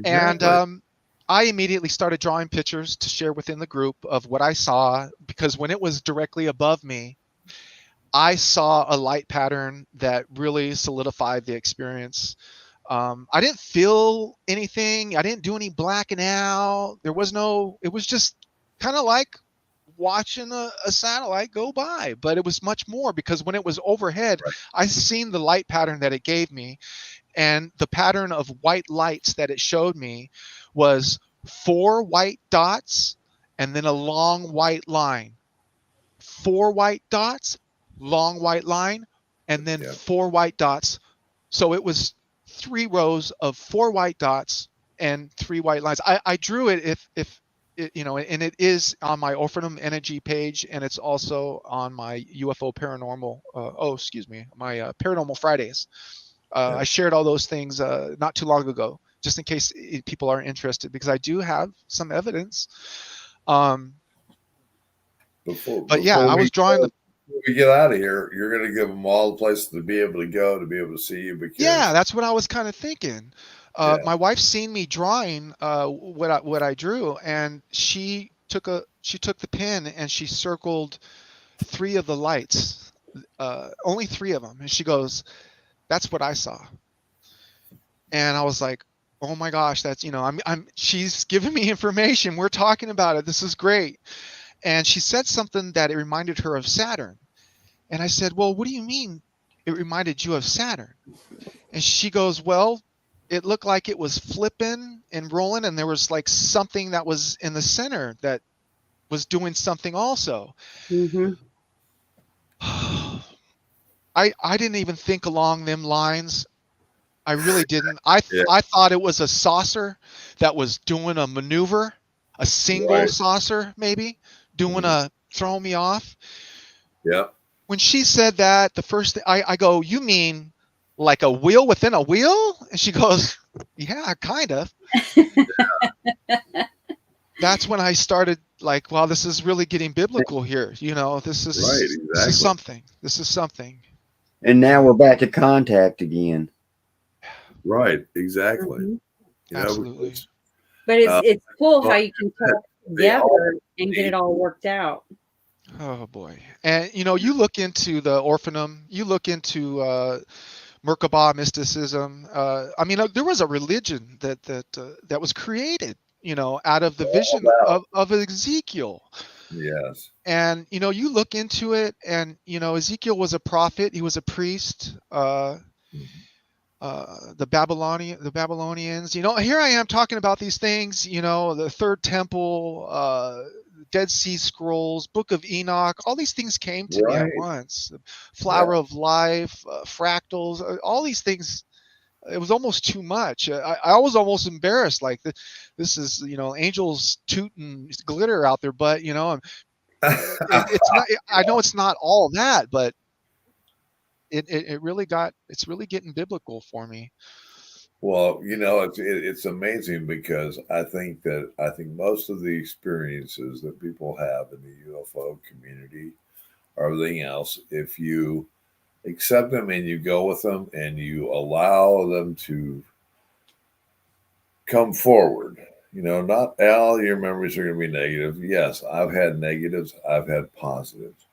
and I immediately started drawing pictures to share within the group of what I saw, because when it was directly above me, I saw a light pattern that really solidified the experience. I didn't feel anything. I didn't do any blacking out. It was just kind of like watching a satellite go by, but it was much more, because when it was overhead, Right. I seen the light pattern that it gave me, and the pattern of white lights that it showed me was 4 white dots and then a long white line. 4 white dots, long white line, and then Yeah. 4 white dots. So it was 3 rows of 4 white dots and 3 white lines. I drew it if it, and it is on my Ophanim Energy page, and it's also on my UFO paranormal. My Paranormal Fridays. I shared all those things not too long ago, just in case people are interested, because I do have some evidence. But yeah, I was drawing the. Before we get out of here, you're going to give them all the places to be able to go, to be able to see you. Because Yeah, that's what I was kind of thinking. Yeah. My wife's seen me drawing what I drew, and she took the pen and she circled 3 of the lights, only 3 of them, and she goes, "That's what I saw." And I was like, "Oh my gosh, that's she's giving me information. We're talking about it. This is great." And she said something that it reminded her of Saturn. And I said, "Well, what do you mean it reminded you of Saturn?" And she goes, "Well, it looked like it was flipping and rolling, and there was like something that was in the center that was doing something also." Mhm. I didn't even think along them lines. I really didn't. I Yeah. thought it was a saucer that was doing a maneuver, a single Right. saucer maybe doing a throwing me off. Yeah. When she said that, the first thing I go, "You mean like a wheel within a wheel?" And she goes, "Yeah, kind of." That's when I started like, wow, this is really getting biblical here. This is Right. this is Exactly. something. This is something. And now we're back to contact again. Right. Exactly. Mhm. Absolutely. Because, But it's cool how like you can talk they all together and get need- it all worked out. Oh boy. And you look into the Orphanum, you look into Merkabah mysticism. There was a religion that was created, out of the vision of Ezekiel. Yes. And you look into it, and Ezekiel was a prophet, he was a priest. The Babylonians, here I am talking about these things, the Third Temple, Dead Sea Scrolls, Book of Enoch, all these things came to me at once. Flower of Life, fractals, all these things. It was almost too much. I was almost embarrassed. Like this is, angels tooting glitter out their butt, and it's not. I know it's not all that, but it's really getting biblical for me. Well, it's amazing, because I think most of the experiences that people have in the UFO community or everything else, if you accept them and you go with them and you allow them to come forward, not all your memories are going to be negative. Yes, I've had negatives, I've had positives,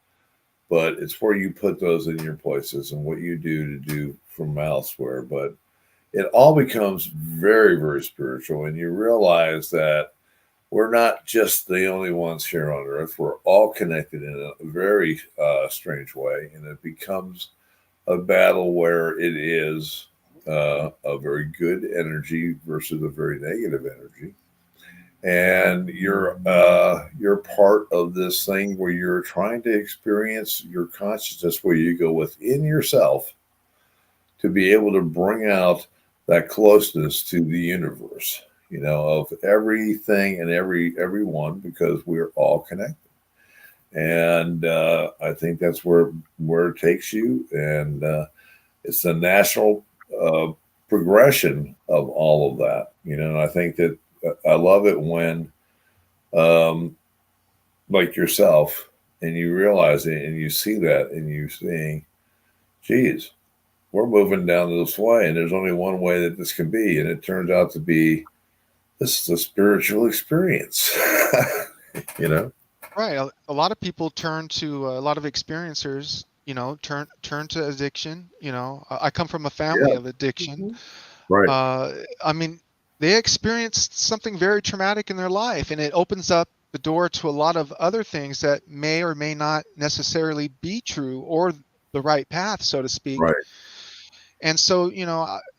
but it's where you put those in your places and what you do from elsewhere. But it all becomes very, very spiritual, and you realize that we're not just the only ones here on earth. We're all connected in a very strange way, and it becomes a battle where it is a very good energy versus a very negative energy. And you're part of this thing where you're trying to experience your consciousness, where you go within yourself to be able to bring out that closeness to the universe, of everything and everyone, because we're all connected. And I think that's where it takes you, and it's the natural progression of all of that. And I think that I love it when, like yourself, and you realize it, and you see that, and you saying, "Geez, we're moving down this way, and there's only one way that this can be," and it turns out to be this is a spiritual experience. you know Right. A lot of people turn to a lot of experiencers, turn to addiction. I come from a family Yeah. of addiction. Right. I mean, they experienced something very traumatic in their life, and it opens up the door to a lot of other things that may or may not necessarily be true or the right path, so to speak. Right. And so,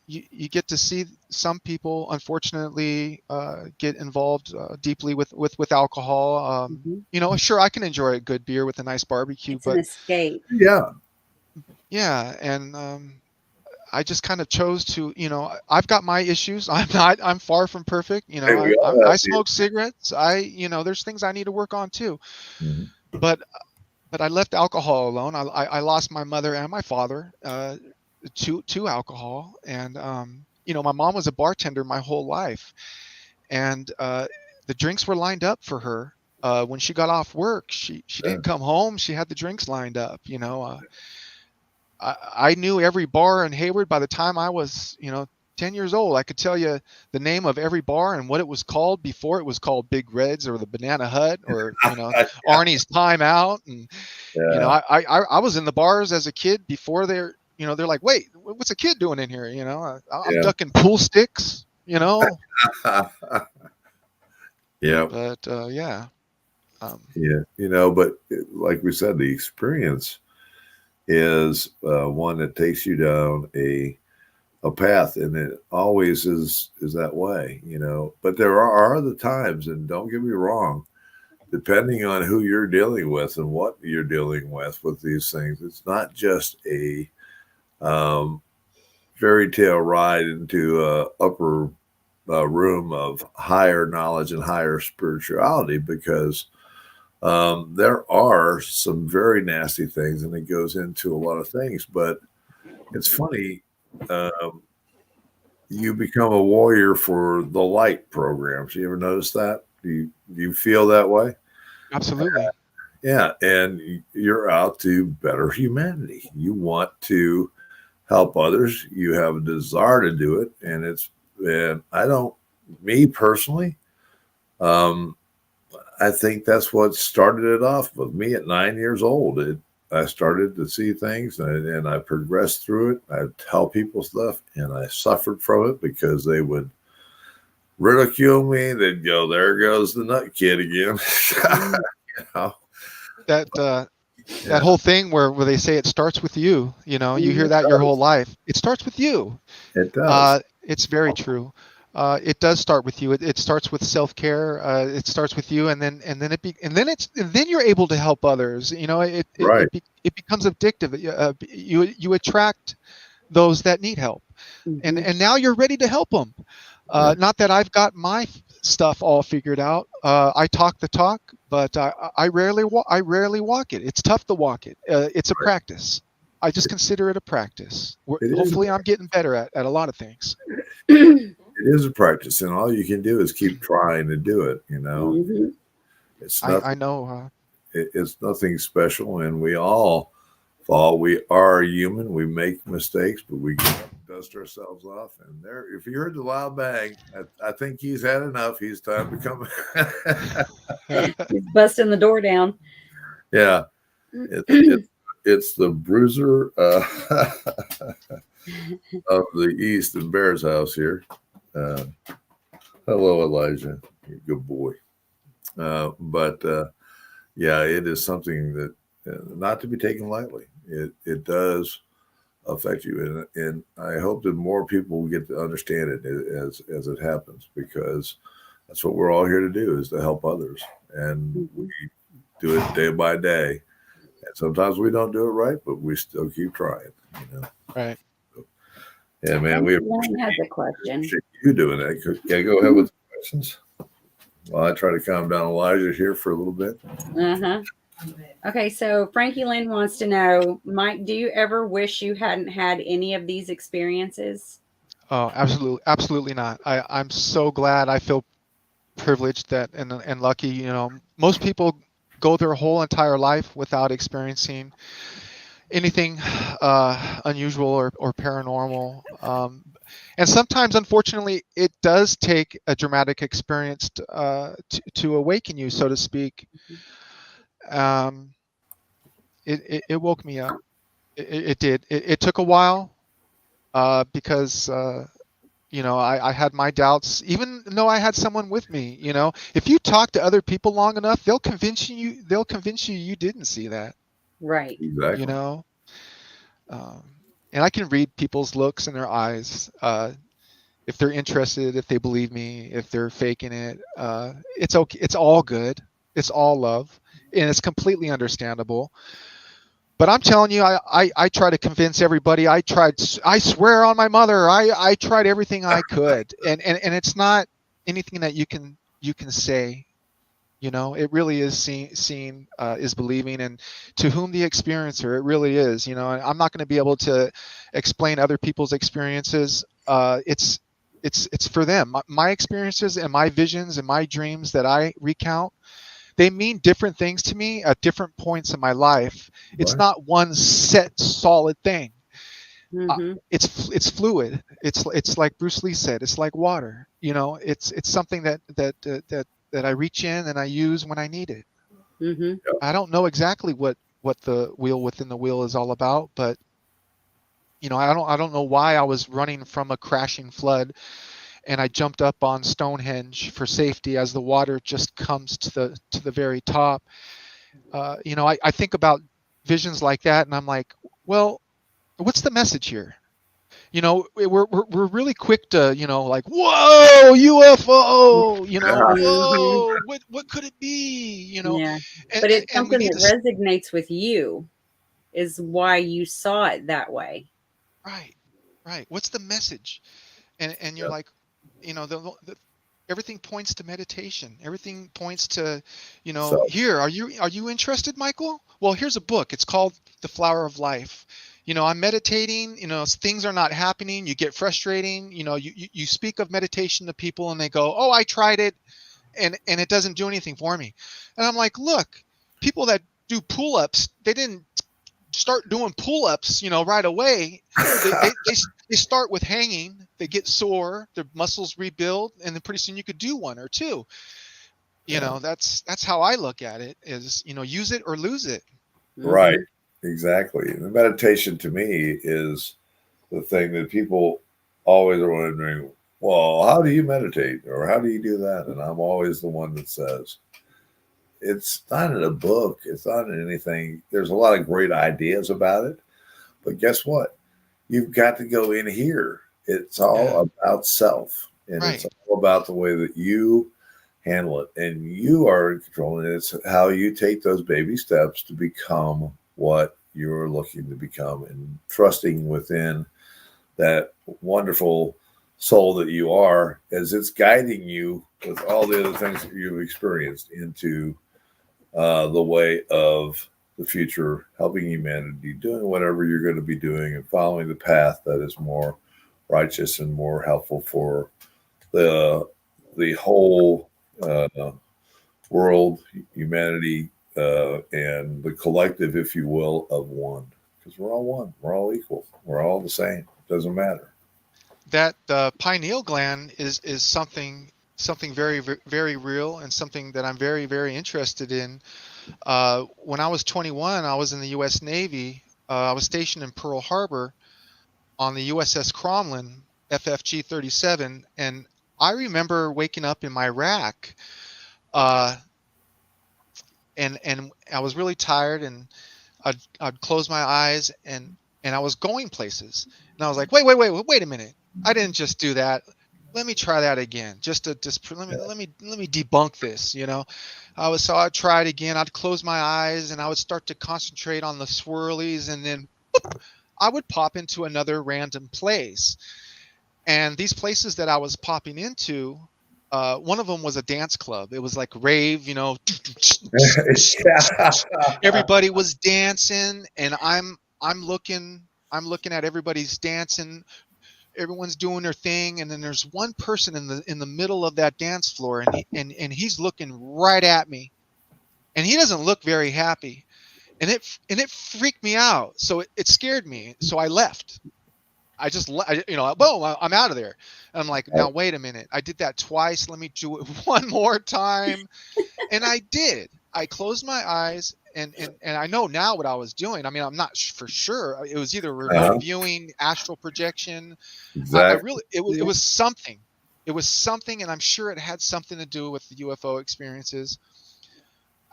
you get to see some people, unfortunately, get involved deeply with alcohol. Sure, I can enjoy a good beer with a nice barbecue, It's an but escape. Yeah. yeah, and I just kind of chose to, I've got my issues. I'm far from perfect. Hey, we all I have smoke cigarettes. There's things I need to work on too. Mhm. But I left alcohol alone. I lost my mother and my father to alcohol, and my mom was a bartender my whole life, and the drinks were lined up for her. When she got off work, she didn't come home. She had the drinks lined up. I knew every bar in Hayward by the time I was 10 years old. I could tell you the name of every bar and what it was called before it was called Big Reds or the Banana Hut or Arnie's Time Out. And Yeah. I was in the bars as a kid before they're like, wait, what's a kid doing in here? I'm Yeah. ducking pool sticks. Yeah. But yeah. Yeah. But like we said, the experience is one that takes you down a path, and it always is that way. But there are other times, and don't get me wrong, depending on who you're dealing with and what you're dealing with these things, it's not just a fairy tale ride into a upper room of higher knowledge and higher spirituality, because there are some very nasty things, and it goes into a lot of things. But it's funny, you become a warrior for the light programs. You ever notice that? Do you feel that way? Absolutely. Yeah, and you're out to better humanity. You want to help others. You have a desire to do it, and I don't. Me personally, I think that's what started it off with me at 9 years old. I started to see things, and I progressed through it. I tell people stuff, and I suffered from it because they would ridicule me. They'd go, "There goes the nut kid again." That whole thing where they say it starts with you. You hear that your whole life. It starts with you. It does. It's very true. It does start with you. It starts with self-care. It starts with you, and then you're able to help others. Right. It becomes addictive. You attract those that need help, and now you're ready to help them. Not that I've got my stuff all figured out. I talk the talk, but I rarely walk it. It's tough to walk it. It's a practice. I just consider it a practice. Hopefully, I'm getting better at a lot of things. It is a practice, and all you can do is keep trying to do it. It's nothing, I know. it's nothing special, and we all fall. We are human. We make mistakes, but we get up and dust ourselves off. And there, if you heard the loud bang, I think he's had enough. He's time to come. He's busting the door down. Yeah, it's the bruiser of the East in Bear's house here. Hello, Elijah. You're a good boy. But yeah, it is something that not to be taken lightly. It does affect you, and I hope that more people will get to understand it as it happens, because that's what we're all here to do, is to help others, and we do it day by day. And sometimes we don't do it right, but we still keep trying. Right. Yeah, man, we One has a question. appreciate you doing that. Yeah, go ahead with the questions. Well, I try to calm down Elijah here for a little bit. Uh-huh. Okay, so Frankie Lynn wants to know, Mike, do you ever wish you hadn't had any of these experiences? Oh, absolutely not. I'm so glad. I feel privileged that and lucky. You know, most people go their whole entire life without experiencing anything unusual or paranormal. And sometimes, unfortunately, it does take a dramatic experience to awaken you, so to speak. It woke me up. It did. It took a while because you know, I had my doubts, even though I had someone with me. You know, if you talk to other people long enough, they'll convince you you didn't see that. Right. Exactly. You know, and I can read people's looks in their eyes. If they're interested, if they believe me, if they're faking it, it's okay. It's all good. It's all love, and it's completely understandable. But I'm telling you, I try to convince everybody. I swear on my mother. I tried everything I could, and it's not anything that you can say. You know, it really is seeing is believing, and to whom the experiencer, it really is. You know, and I'm not going to be able to explain other people's experiences. It's for them. My experiences and my visions and my dreams that I recount, they mean different things to me at different points in my life. It's Right. not one set solid thing. Mm-hmm. It's fluid. It's like Bruce Lee said. It's like water. You know, it's something that I reach in and I use when I need it. Mm-hmm. I don't know exactly what the wheel within the wheel is all about, but you know, I don't know why I was running from a crashing flood and I jumped up on Stonehenge for safety as the water just comes to the very top. You know, I think about visions like that, and I'm like, well, what's the message here? You know, we're really quick to, you know, like, whoa, UFO, you know, Yeah. whoa, what could it be? You know, Yeah. and, But it's and we something need that to, resonates with you, is why you saw it that way. right. What's the message? And you're Yeah. like, you know, everything points to meditation. Everything points to, you know, So here, are you interested, Michael? Well, here's a book. It's called The Flower of Life. You know, I'm meditating, you know, things are not happening. You get frustrating. You know, you speak of meditation to people and they go, oh, I tried it and it doesn't do anything for me. And I'm like, look, people that do pull-ups, they didn't start doing pull-ups, you know, right away. They start with hanging, they get sore, their muscles rebuild, and then pretty soon you could do one or two. You Yeah. know, that's how I look at it, is, you know, use it or lose it. Right. Exactly. The meditation to me is the thing that people always are wondering, well, how do you meditate or how do you do that? And I'm always the one that says, it's not in a book. It's not in anything. There's a lot of great ideas about it. But guess what? You've got to go in here. It's all about self. And it's Right. all about the way that you handle it. And you are in control. And it's how you take those baby steps to become what you're looking to become and trusting within that wonderful soul that you are as it's guiding you with all the other things that you've experienced into the way of the future, helping humanity, doing whatever you're going to be doing and following the path that is more righteous and more helpful for the whole world, humanity, and the collective, if you will, of one. Because we're all one. We're all equal. We're all the same. It doesn't matter. That pineal gland is something very, very real, and something that I'm very, very interested in. When I was 21, I was in the U.S. Navy. I was stationed in Pearl Harbor on the USS Cromlin, FFG 37, and I remember waking up in my rack, and I was really tired, and I'd close my eyes, and I was going places, and I was like, wait a minute, I didn't just do that. Let me try that again, just let me debunk this, you know. I'd try it again. I'd close my eyes and I would start to concentrate on the swirlies, and then I would pop into another random place. And these places that I was popping into, one of them was a dance club. It was like rave, you know, Yeah. everybody was dancing, and I'm looking at everybody's dancing, everyone's doing their thing, and then there's one person in the middle of that dance floor, and he's looking right at me, and he doesn't look very happy, and it freaked me out. So it scared me. So I left. You know, boom, I'm out of there. And I'm like, now wait a minute. I did that twice. Let me do it one more time. And I did. I closed my eyes, and I know now what I was doing. I mean, I'm not for sure. It was either remote viewing, astral projection. Exactly. It was something. It was something, and I'm sure it had something to do with the UFO experiences.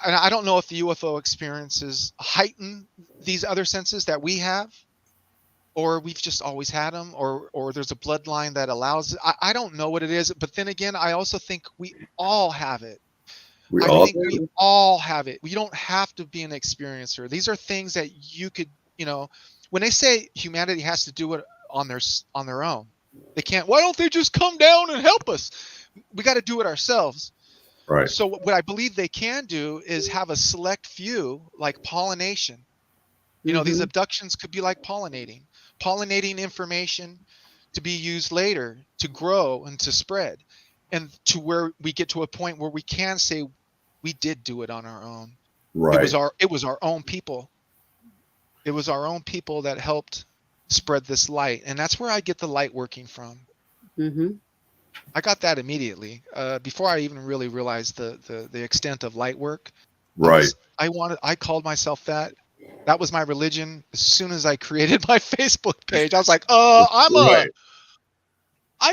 And I don't know if the UFO experiences heighten these other senses that we have, or we've just always had them, or there's a bloodline that allows it. I don't know what it is, but then again, I also think we all have it. We all have it. You don't have to be an experiencer. These are things that you could, you know, when they say humanity has to do it on their own, they can't. Why don't they just come down and help us? We got to do it ourselves. Right. So what I believe they can do is have a select few, like pollination. You know, these abductions could be like pollinating information to be used later to grow and to spread, and to where we get to a point where we can say we did do it on our own. Right. It was our own people. It was our own people that helped spread this light, and that's where I get the light working from. I got that immediately before I even really realized the extent of light work. Right. I called myself that. That was my religion. As soon as I created my Facebook page, I was like, I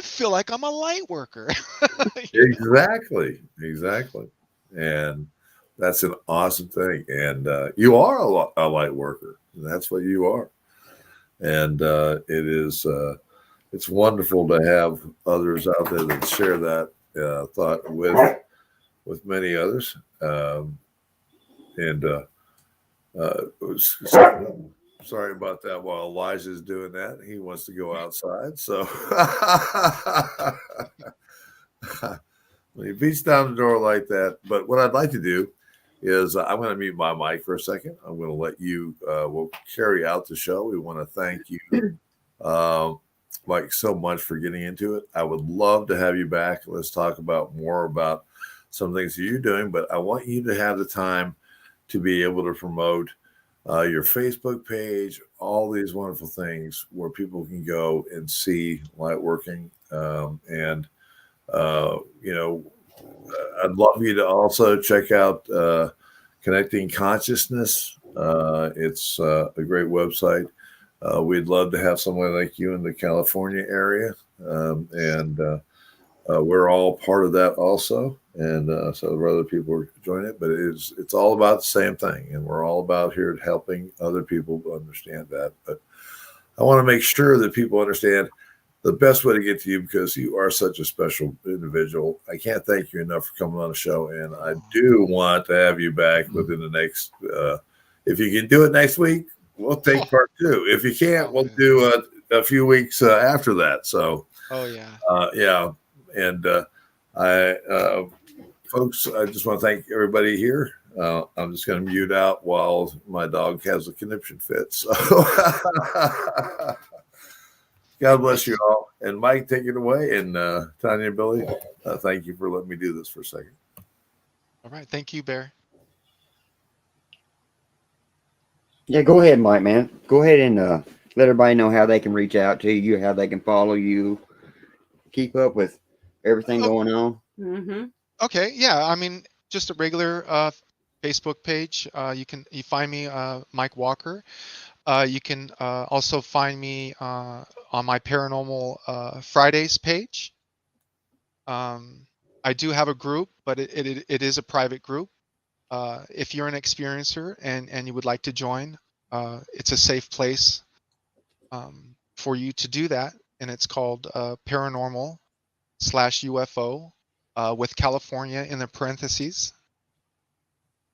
feel like I'm a light worker. Exactly. And that's an awesome thing. And you are a light worker. That's what you are. And it's wonderful to have others out there that share that thought with many others. Sorry about that while Elijah's doing that. He wants to go outside. So when he beats down the door like that. But what I'd like to do is I'm going to mute my mic for a second. I'm going to let you we'll carry out the show. We want to thank you, Mike, so much for getting into it. I would love to have you back. Let's talk about more about some things that you're doing, but I want you to have the time to be able to promote your Facebook page, all these wonderful things where people can go and see light working. You know, I'd love you to also check out Connecting Consciousness. It's a great website. We'd love to have someone like you in the California area. We're all part of that also. And so other people join it, but it's all about the same thing. And we're all about here helping other people understand that. But I want to make sure that people understand the best way to get to you, because you are such a special individual. I can't thank you enough for coming on the show. And I do want to have you back within the next, if you can do it next week, we'll take part 2. If you can't, we'll do a few weeks after that. So, yeah. And folks, I just want to thank everybody here. I'm just going to mute out while my dog has a conniption fit. So God bless you all. And Mike, take it away. And Tanya and Billy, thank you for letting me do this for a second. All right. Thank you, Bear. Yeah, go ahead, Mike, man. Go ahead and let everybody know how they can reach out to you, how they can follow you, keep up with everything going on. Okay. Yeah. I mean, just a regular Facebook page. You find me, Mike Walker. You can also find me on my Paranormal Fridays page. I do have a group, but it is a private group. If you're an experiencer and you would like to join, it's a safe place for you to do that. And it's called Paranormal/UFO with California in the parentheses.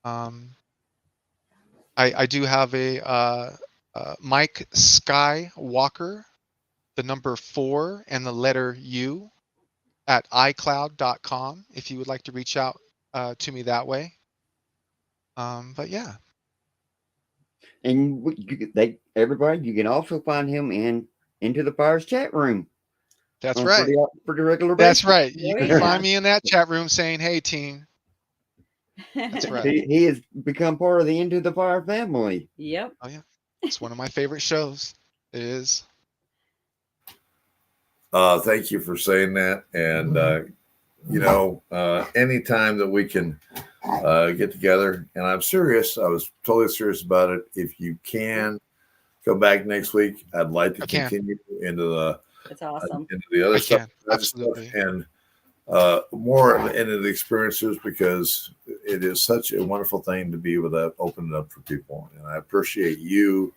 I do have a Mike Skywalker, the number 4 and the letter U at iCloud.com if you would like to reach out to me that way. But yeah. And everybody, you can also find him in Into the Fire's chat room. That's on right. Pretty regular That's basis. right. You Oh, can yeah. find me in that chat room saying, "Hey, team." That's right. He has become part of the Into the Fire family. Yep. Oh yeah, it's one of my favorite shows. It is. Thank you for saying that. And, anytime that we can get together, and I'm serious, I was totally serious about it. If you can come back next week, I'd like to continue into the That's awesome. into the other I stuff, can. Absolutely. and more into the experiences, because it is such a wonderful thing to be able to open it up for people. And I appreciate you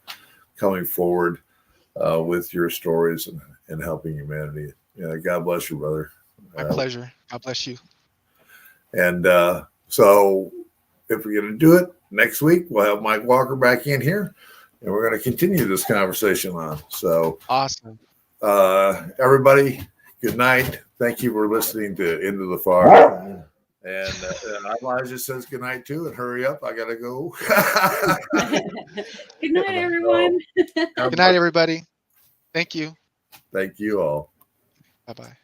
coming forward with your stories and helping humanity. God bless you, brother. My pleasure. God bless you. And so if we're going to do it next week, we'll have Mike Walker back in here, and we're going to continue this conversation on. So Awesome. Everybody, good night. Thank you for listening to Into the Fire. And Elijah says good night too, and hurry up. I got to go. Good night, everyone. Good night, everybody. Thank you. Thank you all. Bye-bye.